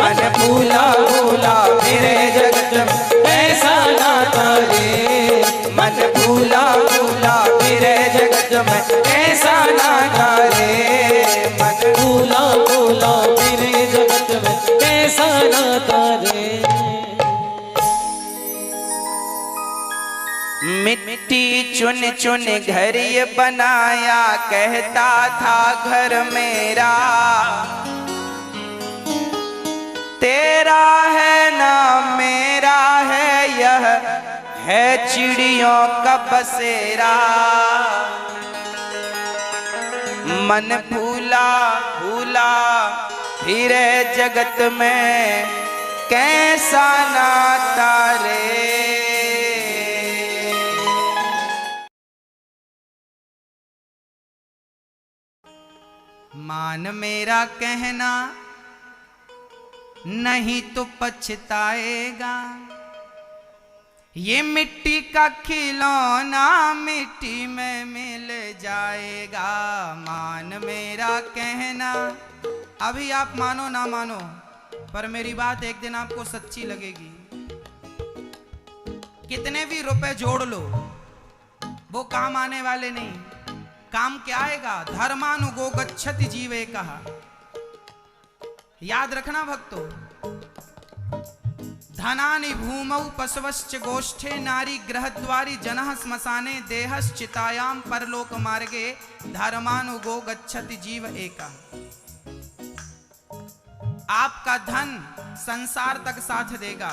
मन भूला भूला फिरे जगत में, ऐसा नाता रे। मन भूला भूला फिरे जगत में, ऐसा नाता रे। मन भूला भूला फिरे जगत में, कैसा नाता रे। मिट्टी चुन चुन घर ये बनाया, कहता था घर मेरा। तेरा है ना मेरा है, यह है चिड़ियों का बसेरा। मन फूला फूला फिरे जगत में, कैसा नाता रे। मान मेरा कहना नहीं तो पछताएगा, ये मिट्टी का खिलौना मिट्टी में मिल जाएगा। मान मेरा कहना, अभी आप मानो ना मानो, पर मेरी बात एक दिन आपको सच्ची लगेगी। कितने भी रुपए जोड़ लो, वो काम आने वाले नहीं। काम क्या आएगा? धर्मानुगो गच्छति जीवे कहा। याद रखना भक्तों, धनानि भूमौ पशवश्च गोष्ठे, नारी गृहद्वारी जनः श्मशाने, देहश्चितायां परलोक मार्गे, धर्मानुगो गच्छति जीव एका। आपका धन संसार तक साथ देगा,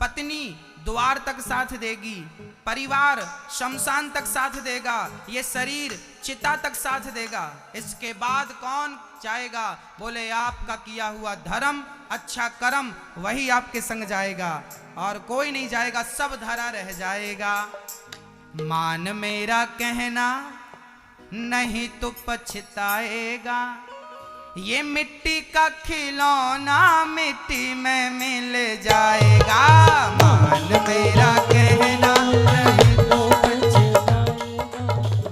पत्नी द्वार तक साथ देगी, परिवार शमशान तक साथ देगा, ये शरीर चिता तक साथ देगा। इसके बाद कौन जाएगा? बोले आपका किया हुआ धर्म, अच्छा कर्म, वही आपके संग जाएगा और कोई नहीं जाएगा, सब धरा रह जाएगा। मान मेरा कहना नहीं तो पछताएगा, ये मिट्टी का खिलौना मिट्टी में मिल जाएगा। मान मेरा कहना नहीं तो पछताएगा,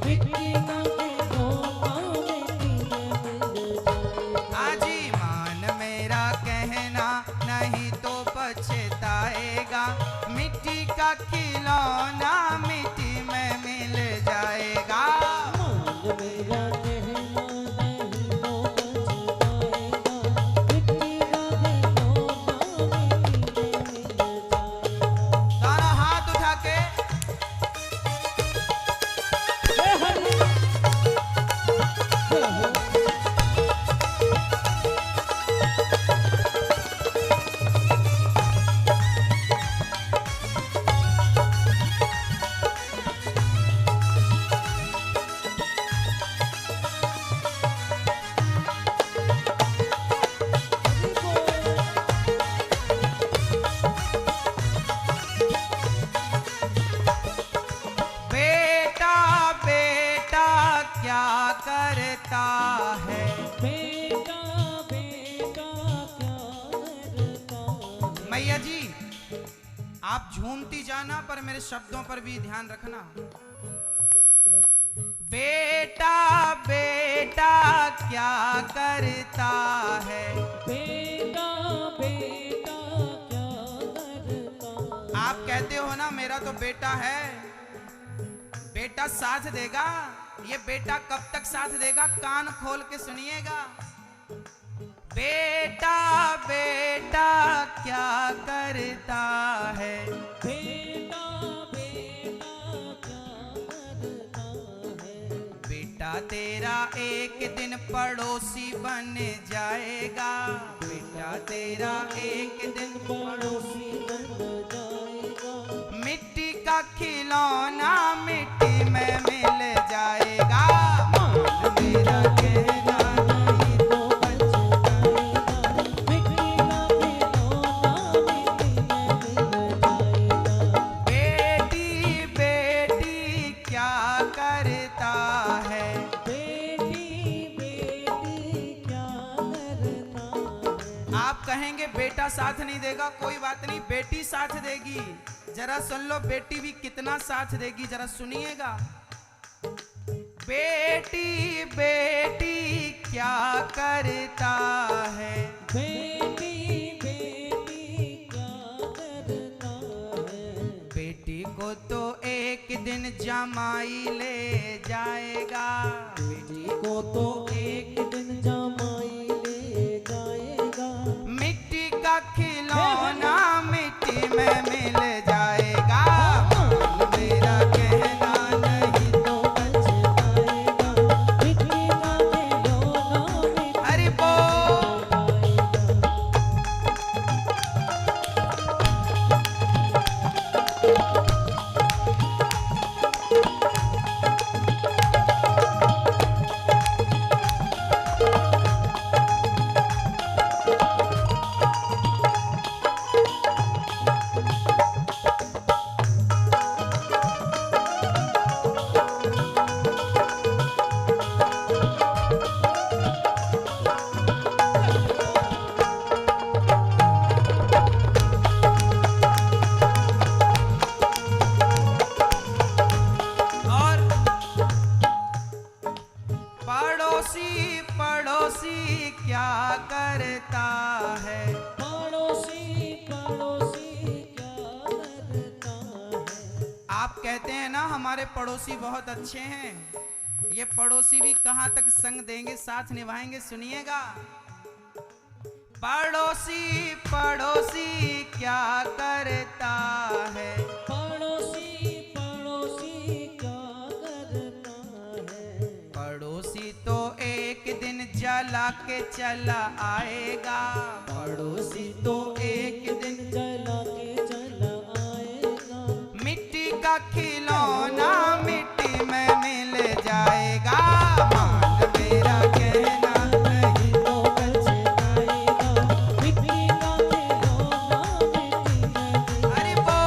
मिट्टी का खिलौना मिट्टी में मिल जाएगा। आजी मान मेरा कहना नहीं तो पछताएगा, मिट्टी का खिलौना मिट्टी में मिल जाएगा। मान मेरा दोनों हाथ आप झूमती जाना पर मेरे शब्दों पर भी ध्यान रखना। बेटा बेटा क्या करता है, बेटा बेटा क्या करता। आप कहते हो ना मेरा तो बेटा है, बेटा साथ देगा। ये बेटा कब तक साथ देगा, कान खोल के सुनिएगा। बेटा बेटा क्या करता है, बेटा बेटा क्या करता है। बेटा तेरा एक दिन पड़ोसी बन जाएगा, बेटा तेरा एक दिन पड़ोसी बन जाएगा। मिट्टी का खिलौना मिट्टी में मिल जाएगा। मान मेरा कहना नहीं तो पछताएगा। मिट्टी का खिलौना मिट्टी में मिल जाएगा। बेटी बेटी क्या करता है, बेटी बेटी क्या करता है। आप कहेंगे बेटा साथ नहीं देगा, कोई बात नहीं, बेटी साथ देगी। जरा सुन लो बेटी भी कितना साथ देगी, जरा सुनिएगा। बेटी बेटी क्या करता है, बेटी बेटी क्या करता है। बेटी को तो एक दिन जमाई ले जाएगा, बेटी को तो एक दिन जमाई ले जाएगा। मिट्टी का खिलौना मिट्टी में मिल जाएगा। मेरा कहना नहीं तो पछताएगा। मिट्टी का खिलौना मिट्टी हरि बोल। और पड़ोसी पड़ोसी क्या करता है, पड़ोसी पड़ोसी क्या करता है। आप कहते हैं ना हमारे पड़ोसी बहुत अच्छे हैं, ये पड़ोसी भी कहां तक संग देंगे, साथ निभाएंगे, सुनिएगा। पड़ोसी पड़ोसी क्या करता है, पड़ोसी पड़ोसी क्या करता है। पड़ोसी तो एक दिन जला के चला आएगा, पड़ोसी तो एक दिन जला के चला आएगा। मिट्टी का खिलौना मिट्टी में मिल जाएगा। मान मेरा कहना नहीं तो पछताएगा। मिट्टी का खिलौना मिट्टी में हरि बोल।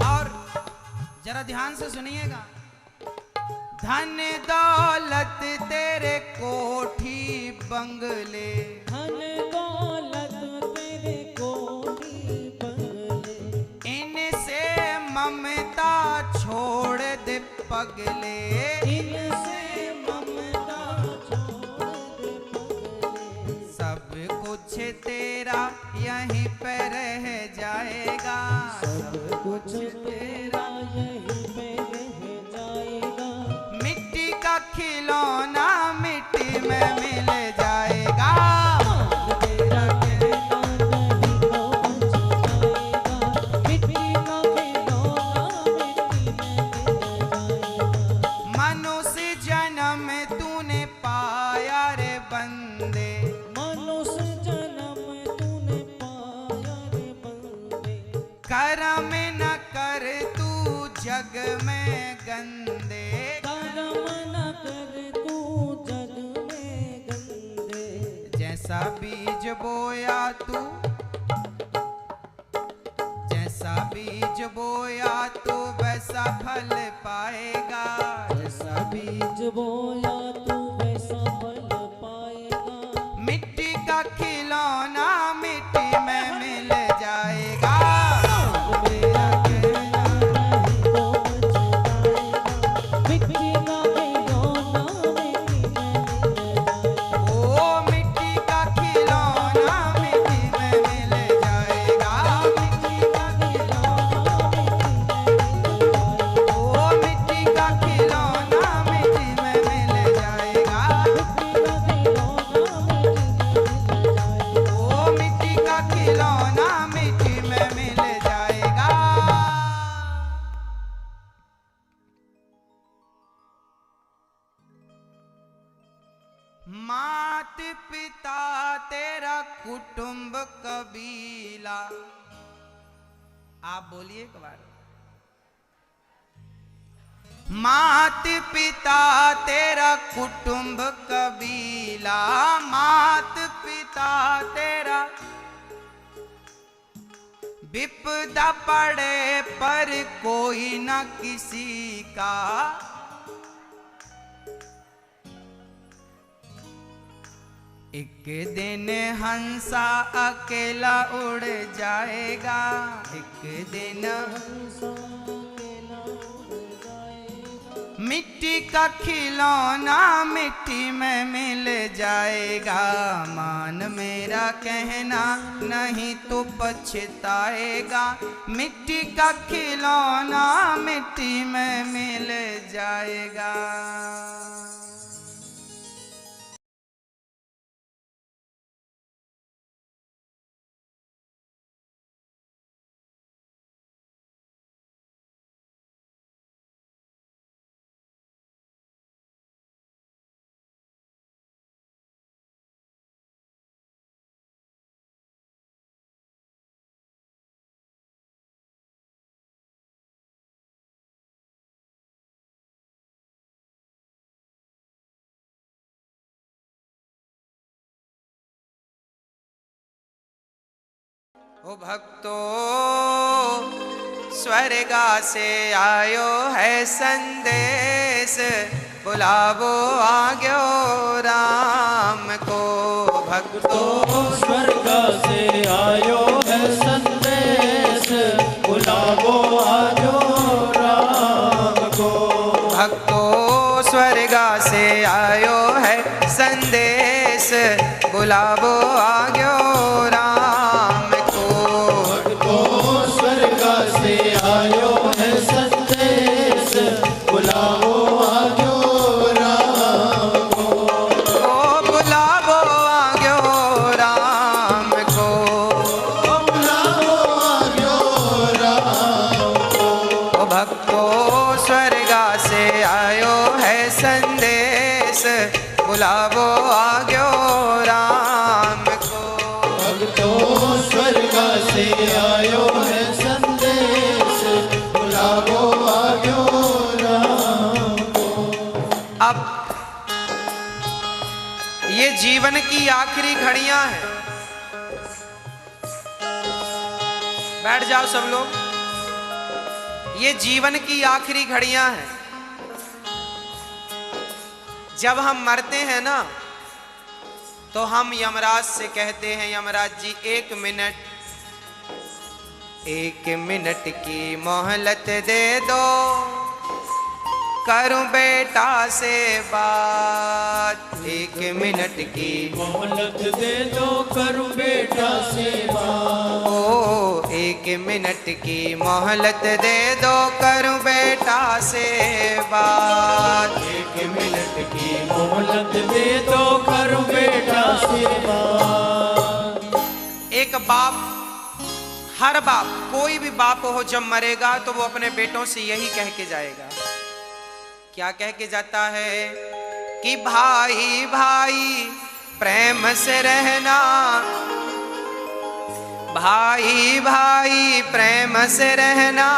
और जरा ध्यान से सुनिएगा। धन दौलत तेरे कोठी बंगले, धन दौलत तेरे कोठी बंगले। इनसे ममता छोड़ दे पगले, इनसे ममता छोड़ दे पगले। सब कुछ तेरा यहीं पे रह जाएगा, सब कुछ तेरा यहीं पे रह जाएगा। मिट्टी का खिलौना मिट्टी में मिल जाएगा। तेरा कहना नहीं तो पछताएगा। मिट्टी का खिलौना मिट्टी में मिल जाएगा। मनुष्य जन्म तूने पाया रे बंदे, मनुष्य जन्म तूने पाया रे बंदे। कर्म न कर बीज बोया तू, जैसा बीज बोया तू वैसा फल पाएगा। जैसा बीज बोया तू वैसा फल पाएगा। मिट्टी का खिलौना मिट्टी में मिल जाएगा। मेरा कहना नहीं तो पछताएगा। मिट्टी का खिलौना मिट्टी में मिल जाएगा। ओ मिट्टी का खिलौना मिट्टी में मिल जाएगा। मिट्टी का खिलौना ओ मिट्टी का खिलौना मिट्टी में मिल जाएगा। ओ मिट्टी का खिलौना मिट्टी में मिल जाएगा। मात पिता तेरा कुटुंब कबीला। आप बोलिए एक बार। मात पिता तेरा कुटुंब कबीला। मात पिता तेरा विपदा पड़े पर कोई न किसी का। एक दिन हंसा अकेला उड़ जाएगा। एक दिन मिट्टी का खिलौना मिट्टी में मिल जाएगा। मान मेरा कहना नहीं तो पछताएगा। मिट्टी का खिलौना मिट्टी में मिल जाएगा। ओ भक्तों स्वर्गा से आयो है संदेश, बुलावो आग्यो राम को। भक्तों स्वर्ग से आयो है संदेश, बुलावो आजो राम को। भक्तों स्वर्गा से आयो है संदेश, बुलावो आग्यो राम को। भक्तों स्वर्ग से आयो है संदेश, बुलावो आजो राम को। ओ बुलावो आग्यो राम को। ओ बुलावो आजो राम को। ओ भक्तों स्वर्गा से आयो है संदेश, बुलावो आग्यो राम को। भक्तों स्वर्ग से आयो है संदेश, बुलावो आजो राम को। अब ये जीवन की आखिरी घड़ियां हैं। बैठ जाओ सब लोग। ये जीवन की आखिरी घड़ियां हैं। जब हम मरते हैं ना तो हम यमराज से कहते हैं, यमराज जी एक मिनट की मोहलत दे दो, करूं बेटा से बात। एक मिनट की मोहलत दे दो, करूं बेटा से बात। ओ एक मिनट की मोहलत दे दो, करूं बेटा से बात। एक मिनट की मोहलत दे दो, करूं बेटा से बात। एक बाप, हर बाप, कोई भी बाप हो, जब मरेगा तो वो अपने बेटों से यही कह के जाएगा। क्या कह के जाता है कि भाई भाई प्रेम से रहना, भाई भाई प्रेम से रहना,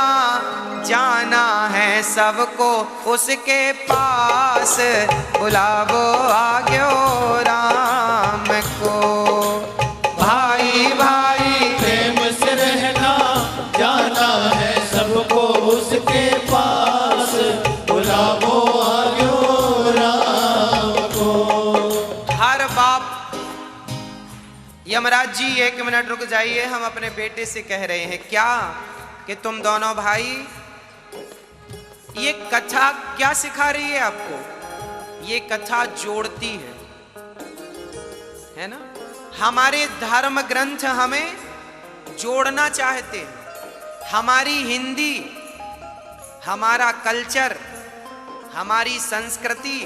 जाना है सबको उसके पास, बुलावो आग्यो राम को। यमराज जी 1 मिनट रुक जाइए, हम अपने बेटे से कह रहे हैं क्या कि तुम दोनों भाई, ये कथा क्या सिखा रही है आपको? ये कथा जोड़ती है ना? हमारे धर्म ग्रंथ हमें जोड़ना चाहते हैं। हमारी हिंदी, हमारा कल्चर, हमारी संस्कृति,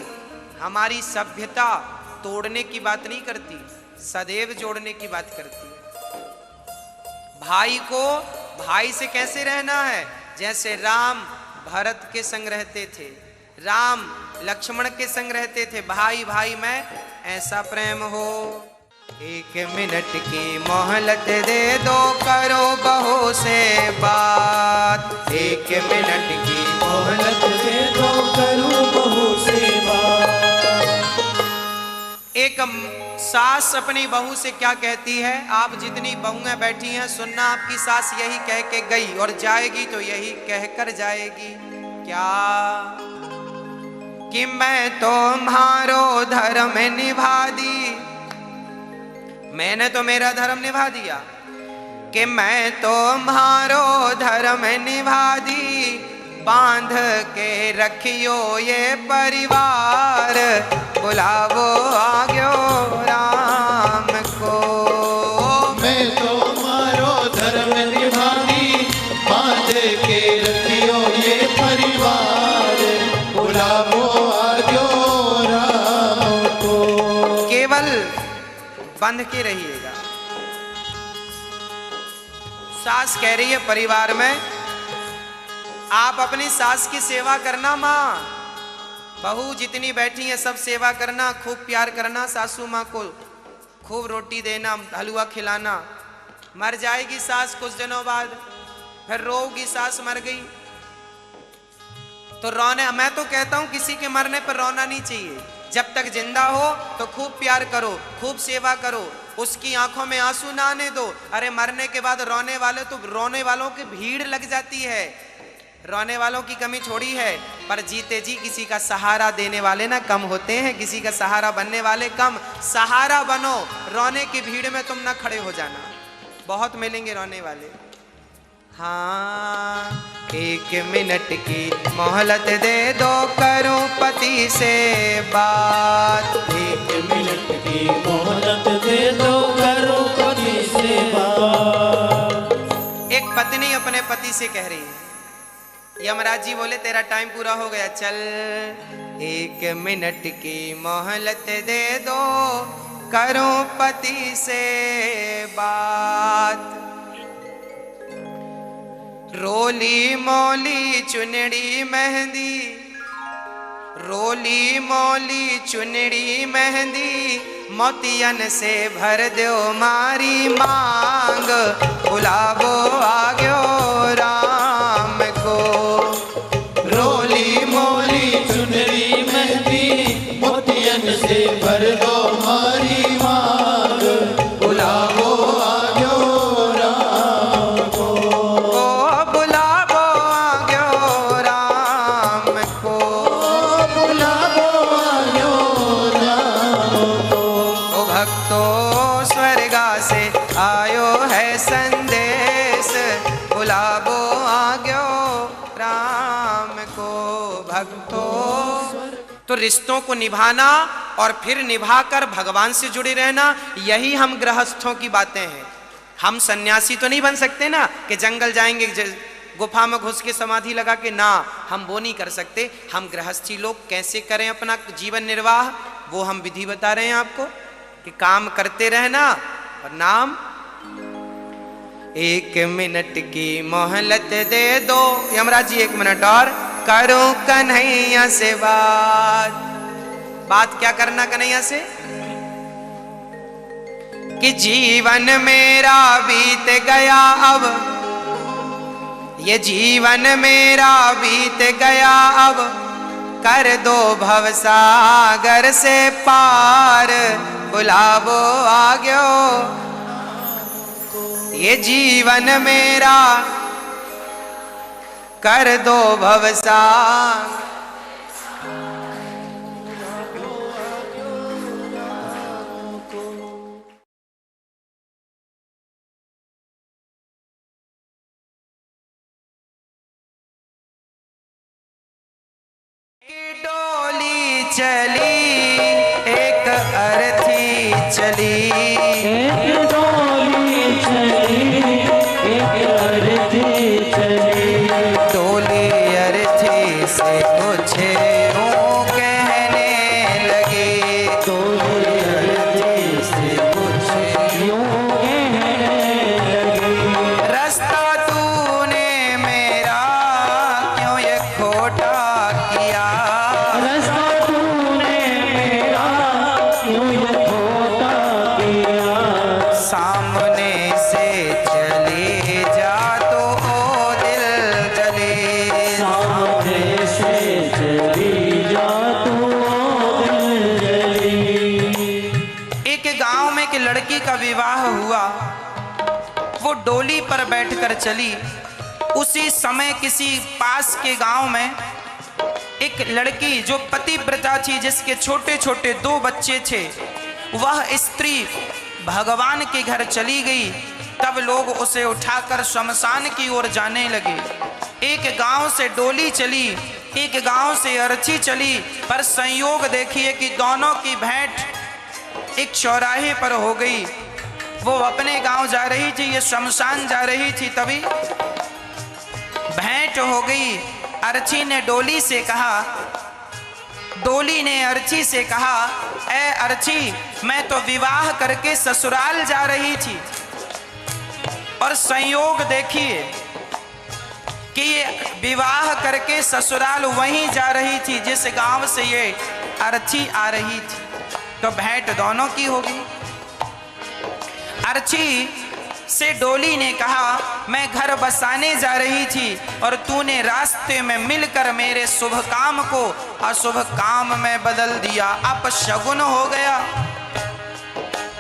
हमारी सभ्यता तोड़ने की बात नहीं करती, सदैव जोड़ने की बात करती है। भाई को भाई से कैसे रहना है? जैसे राम भरत के संग रहते थे, राम लक्ष्मण के संग रहते थे, भाई भाई में ऐसा प्रेम हो। 1 मिनट की मोहलत दे दो, करो बहू से बात। 1 मिनट की मोहलत दे दो, करो बहू से बात। एक सास अपनी बहू से क्या कहती है? आप जितनी बहुएं बैठी हैं सुनना, आपकी सास यही कह के गई और जाएगी तो यही कहकर जाएगी। क्या? कि मैं तुम्हारो धर्म निभा दी, मैंने तो मेरा धर्म निभा दिया। कि मैं तुम्हारो धर्म निभा दी, बांध के रखियो ये परिवार, बुलावो आग्यो राम को। मैं तुम्हारो धर्म निभानी, बांध के रखियो ये परिवार, बुलावो आग्यो राम को। केवल बंध के रहिएगा। सास कह रही है परिवार में, आप अपनी सास की सेवा करना। माँ बहू जितनी बैठी है सब सेवा करना, खूब प्यार करना, सासू माँ को खूब रोटी देना, हलवा खिलाना। मर जाएगी सास कुछ दिनों बाद, फिर रोगी सास मर गई तो रोने। मैं तो कहता हूं किसी के मरने पर रोना नहीं चाहिए। जब तक जिंदा हो तो खूब प्यार करो, खूब सेवा करो, उसकी आंखों में आंसू ना आने दो। अरे मरने के बाद रोने वाले तो रोने वालों की भीड़ लग जाती है, रोने वालों की कमी थोड़ी है। पर जीते जी किसी का सहारा देने वाले ना कम होते हैं, किसी का सहारा बनने वाले कम। सहारा बनो, रोने की भीड़ में तुम ना खड़े हो जाना, बहुत मिलेंगे रोने वाले। हाँ 1 मिनट की मोहलत दे दो, करूं पति से बात। 1 मिनट की मोहलत दे दो, करो पति से बात। एक पत्नी अपने पति से कह रही है, यमराज जी बोले तेरा टाइम पूरा हो गया, चल 1 मिनट की मोहलत दे दो, करूं पति से बात। रोली मोली चुनड़ी मेहंदी, रोली मोली चुनड़ी मेहंदी, मोतियन से भर दो मारी मांग, बुलावो आग्यो राम को। रोली मोली चुनरी मेहंदी, मोतियन से भर दो मारी मांग, बुलावो आग्यो राम को। बुलावो आग्यो राम को, बुलावो आग्यो राम को। ओ भक्तो स्वर्गा से आयो है संदेश, बुलावो आग्यो राम को। भक्तो तो रिश्तों को निभाना और फिर निभाकर भगवान से जुड़े रहना, यही हम गृहस्थों की बातें हैं। हम सन्यासी तो नहीं बन सकते ना कि जंगल जाएंगे गुफा में घुस के समाधि लगा के, ना, हम वो नहीं कर सकते। हम गृहस्थी लोग कैसे करें अपना जीवन निर्वाह, वो हम विधि बता रहे हैं आपको कि काम करते रहना और नाम। 1 मिनट की मोहलत दे दो, यमराज जी 1 मिनट और, करो कन्हैया से बात। बात क्या करना कन्हैया से? कि जीवन मेरा बीत गया अब, ये जीवन मेरा बीत गया अब, कर दो भवसागर से पार, बुलावो आग्यो। ये जीवन मेरा कर दो भवसागर। चली एक अर्थी चली, एक डोली चली एक अर्थी चली, डोली अर्थी से कुछ यूं कहने लगी, डोली अर्थी से कुछ यूं कहने लगी, रास्ता तूने मेरा क्यों ये खोटा किया, रास्ता तूने मेरा क्यों ये खोटा किया, सामने से चले जा तो ओ दिल जले, सामने से चली जा तू दिल जली। एक गांव में एक लड़की का विवाह हुआ, वो डोली पर बैठकर चली। उसी समय किसी पास के गांव में एक लड़की जो पतिव्रता थी, जिसके छोटे छोटे 2 बच्चे थे, वह स्त्री भगवान के घर चली गई। तब लोग उसे उठाकर शमशान की ओर जाने लगे। एक गांव से डोली चली, एक गांव से अर्थी चली, पर संयोग देखिए कि दोनों की भेंट एक चौराहे पर हो गई। वो अपने गांव जा रही थी, ये शमशान जा रही थी, तभी भेंट हो गई। अर्थी ने डोली से कहा, डोली ने अर्थी से कहा, ए अर्थी, मैं तो विवाह करके ससुराल जा रही थी, और संयोग देखिए कि ये विवाह करके ससुराल वहीं जा रही थी जिस गांव से ये अर्थी आ रही थी, तो भेंट दोनों की होगी। अर्थी से डोली ने कहा, मैं घर बसाने जा रही थी और तूने रास्ते में मिलकर मेरे शुभ काम को अशुभ काम में बदल दिया, अपशगुन हो गया।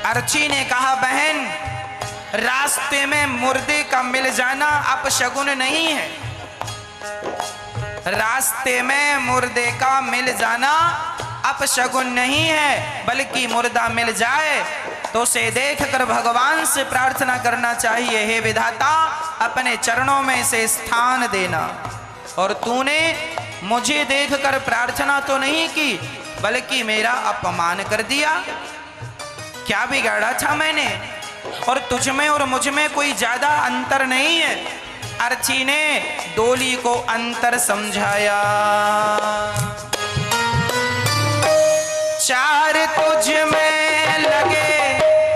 अर्थी ने कहा, बहन, रास्ते में मुर्दे का मिल जाना अपशगुन नहीं है, रास्ते में मुर्दे का मिल जाना अपशगुन नहीं है, बल्कि मुर्दा मिल जाए तो उसे देखकर भगवान से प्रार्थना करना चाहिए, हे विधाता अपने चरणों में इसे स्थान देना। और तूने मुझे देखकर प्रार्थना तो नहीं की, बल्कि मेरा अपमान कर दिया। क्या बिगाड़ा था मैंने? और तुझ में और मुझ में कोई ज्यादा अंतर नहीं है। अर्थी ने डोली को अंतर समझाया। चार तुझ में लगे,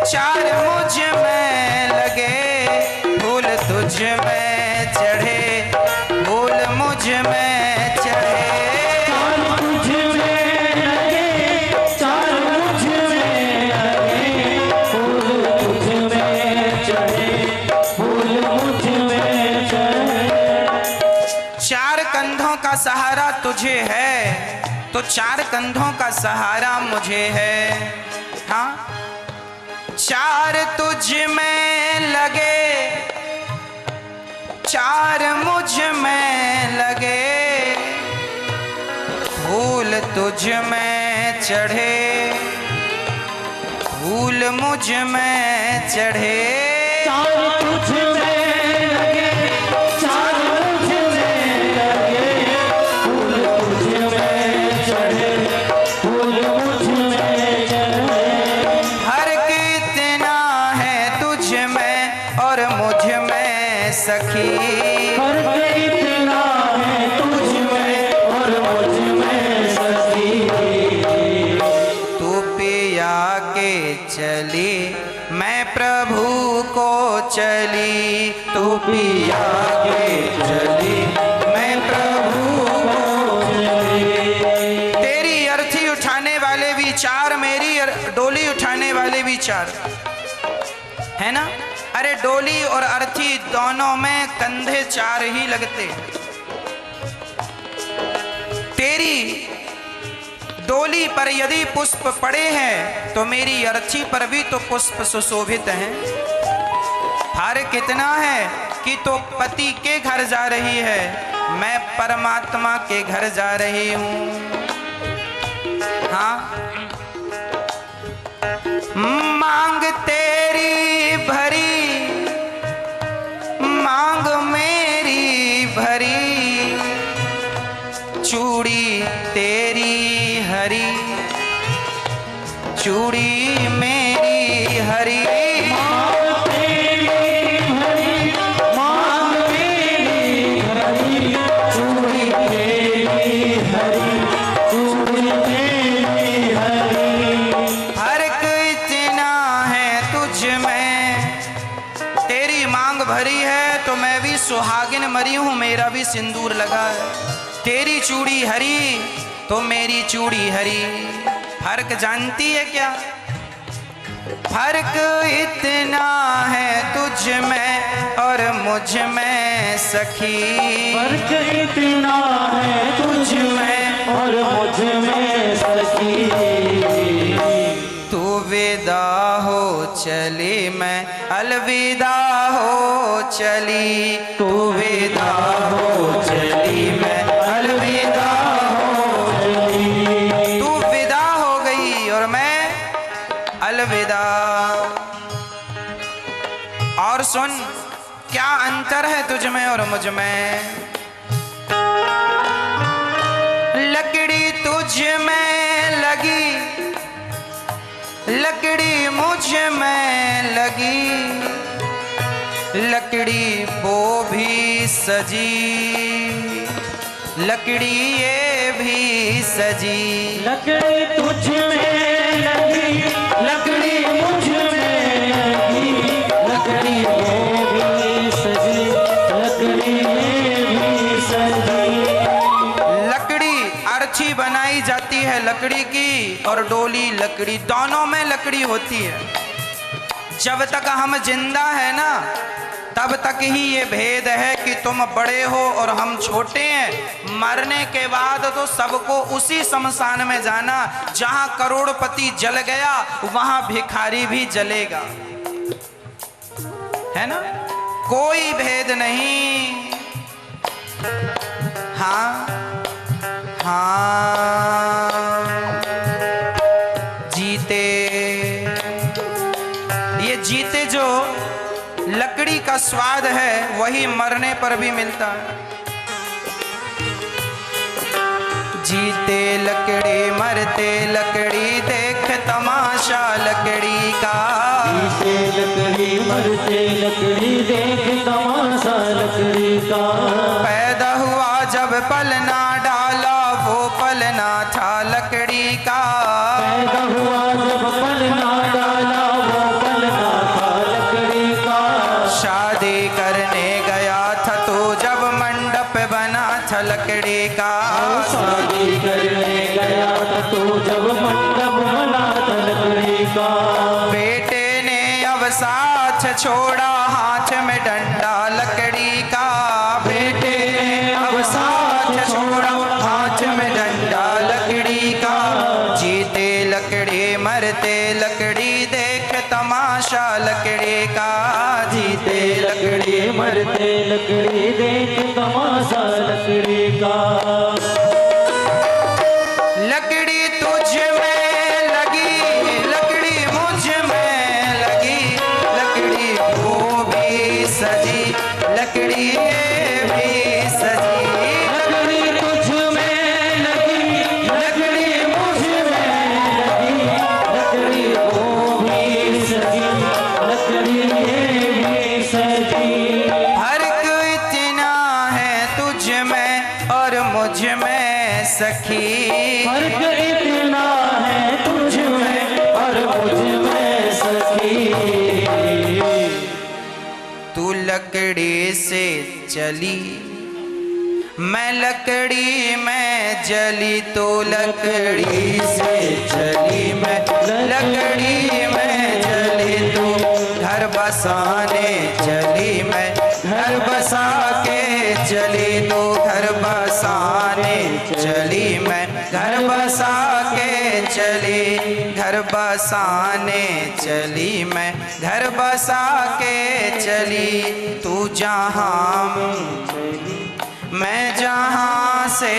चार मुझ में लगे, फूल तुझ में चढ़े, फूल मुझ में चढ़े। चार तुझ में लगे, चार मुझ में लगे, फूल तुझ में चढ़े, फूल मुझ में चढ़े। चार कंधों का सहारा तुझे है, तो चार कंधों का सहारा मुझे है। हाँ, चार तुझ में लगे, चार मुझ में लगे, फूल तुझ में चढ़े, फूल मुझ में चढ़े। चार तुझ में लगे, चार मुझ में लगे, फूल तुझ में चढ़े, फूल मुझ में चढ़े। हर कितना है तुझ में और मुझ में सखी, फर्क इतना है तुझ में और मुझ में सखी। तू पिया के चली, मैं प्रभु को चली, तू पिया के चली, मैं प्रभु को चली। तेरी अर्थी उठाने वाले भी चार, मेरी डोली उठाने वाले भी चार, है ना? अरे डोली और अर्थी दोनों में कंधे चार ही लगते। तेरी डोली पर यदि पुष्प पड़े हैं तो मेरी अर्थी पर भी तो पुष्प सुशोभित हैं। फर्क कितना है कि तो पति के घर जा रही है, मैं परमात्मा के घर जा रही हूं। हाँ, मांग तेरी भरी, मांग मेरी भरी, चूड़ी तेरी हरी, चूड़ी मेरी हरी, फर्क इतना है तुझ में, तेरी मांग भरी है तो मैं भी सुहागिन मरी हूँ, मेरा भी सिंदूर लगा है। तेरी चूड़ी हरी तो मेरी चूड़ी हरी, फर्क जानती है क्या? फर्क इतना है तुझ में और मुझ में सखी, फर्क इतना है तुझ में और मुझ में सखी। तू विदा हो चली मैं अलविदा हो चली, तू विदा हो चली मैं अलविदा हो चली, तू विदा हो गई और मैं अलविदा। और सुन क्या अंतर है तुझ में और मुझ में। लकड़ी तुझ में लगी, लकड़ी मुझ में लगी, लकड़ी वो भी सजी, लकड़ी ये भी सजी। लकड़ी तुझ में लगी, लकड़ी मुझ में लगी, लकड़ी वो भी सजी, लकड़ी ये भी सजी। लकड़ी अर्थी बनाई जाती है लकड़ी की, और डोली लकड़ी, दोनों में लकड़ी होती है। जब तक हम जिंदा है ना तब तक ही ये भेद है कि तुम बड़े हो और हम छोटे हैं। मरने के बाद तो सबको उसी शमशान में जाना, जहां करोड़पति जल गया वहां भिखारी भी जलेगा, है ना? कोई भेद नहीं। हाँ हाँ, जीते, ये जीते जो लकड़ी का स्वाद है वही मरने पर भी मिलता है। जीते लकड़ी मरते लकड़ी, देख तमाशा लकड़ी का। जीते लकड़ी मरते लकड़ी, देख तमाशा लकड़ी का। पैदा हुआ जब पलना डाला, वो पलना था लकड़ी का। पैदा हुआ जब पलना डाला, वो पलना था लकड़ी का। शादी करने गया था तो जब मंडप बना था लकड़ी का। शादी करने गया था तो जब मंडप बना था लकड़ी का। बेटे ने अब साथ छोड़ा, हाथ में डंडा लकड़ी का। बेटे ने अब साथ छोड़ा, हाथ में डंडा लकड़ी का। जीते लकड़ी मरते लकड़ी, देख तमाशा लकड़ी का। जीते लकड़ी मरते लकड़ी, देख तमाशा लकड़ी का। लकड़ी तुझ में लगी, लकड़ी मुझ में लगी, लकड़ी वो भी सजी, लकड़ी ये भी सजी। लकड़ी तुझ में लगी, लकड़ी मुझ में लगी, लकड़ी वो भी सजी, लकड़ी ये भी सजी। फर्क इतना है तुझ में और मुझ में सखी, फर्क इतना है तुझ में और मुझ में सखी। तू लकड़ी से चली, मैं लकड़ी में जली, तो लकड़ी से चली मैं लकड़ी में जली। तो घर बसाने चली मैं, घर बसा के चली। तो घर बसाने चली मैं, घर बसा के चली। घर बसाने चली मैं, घर बसा के चली। तू जहाँ मैं जहाँ से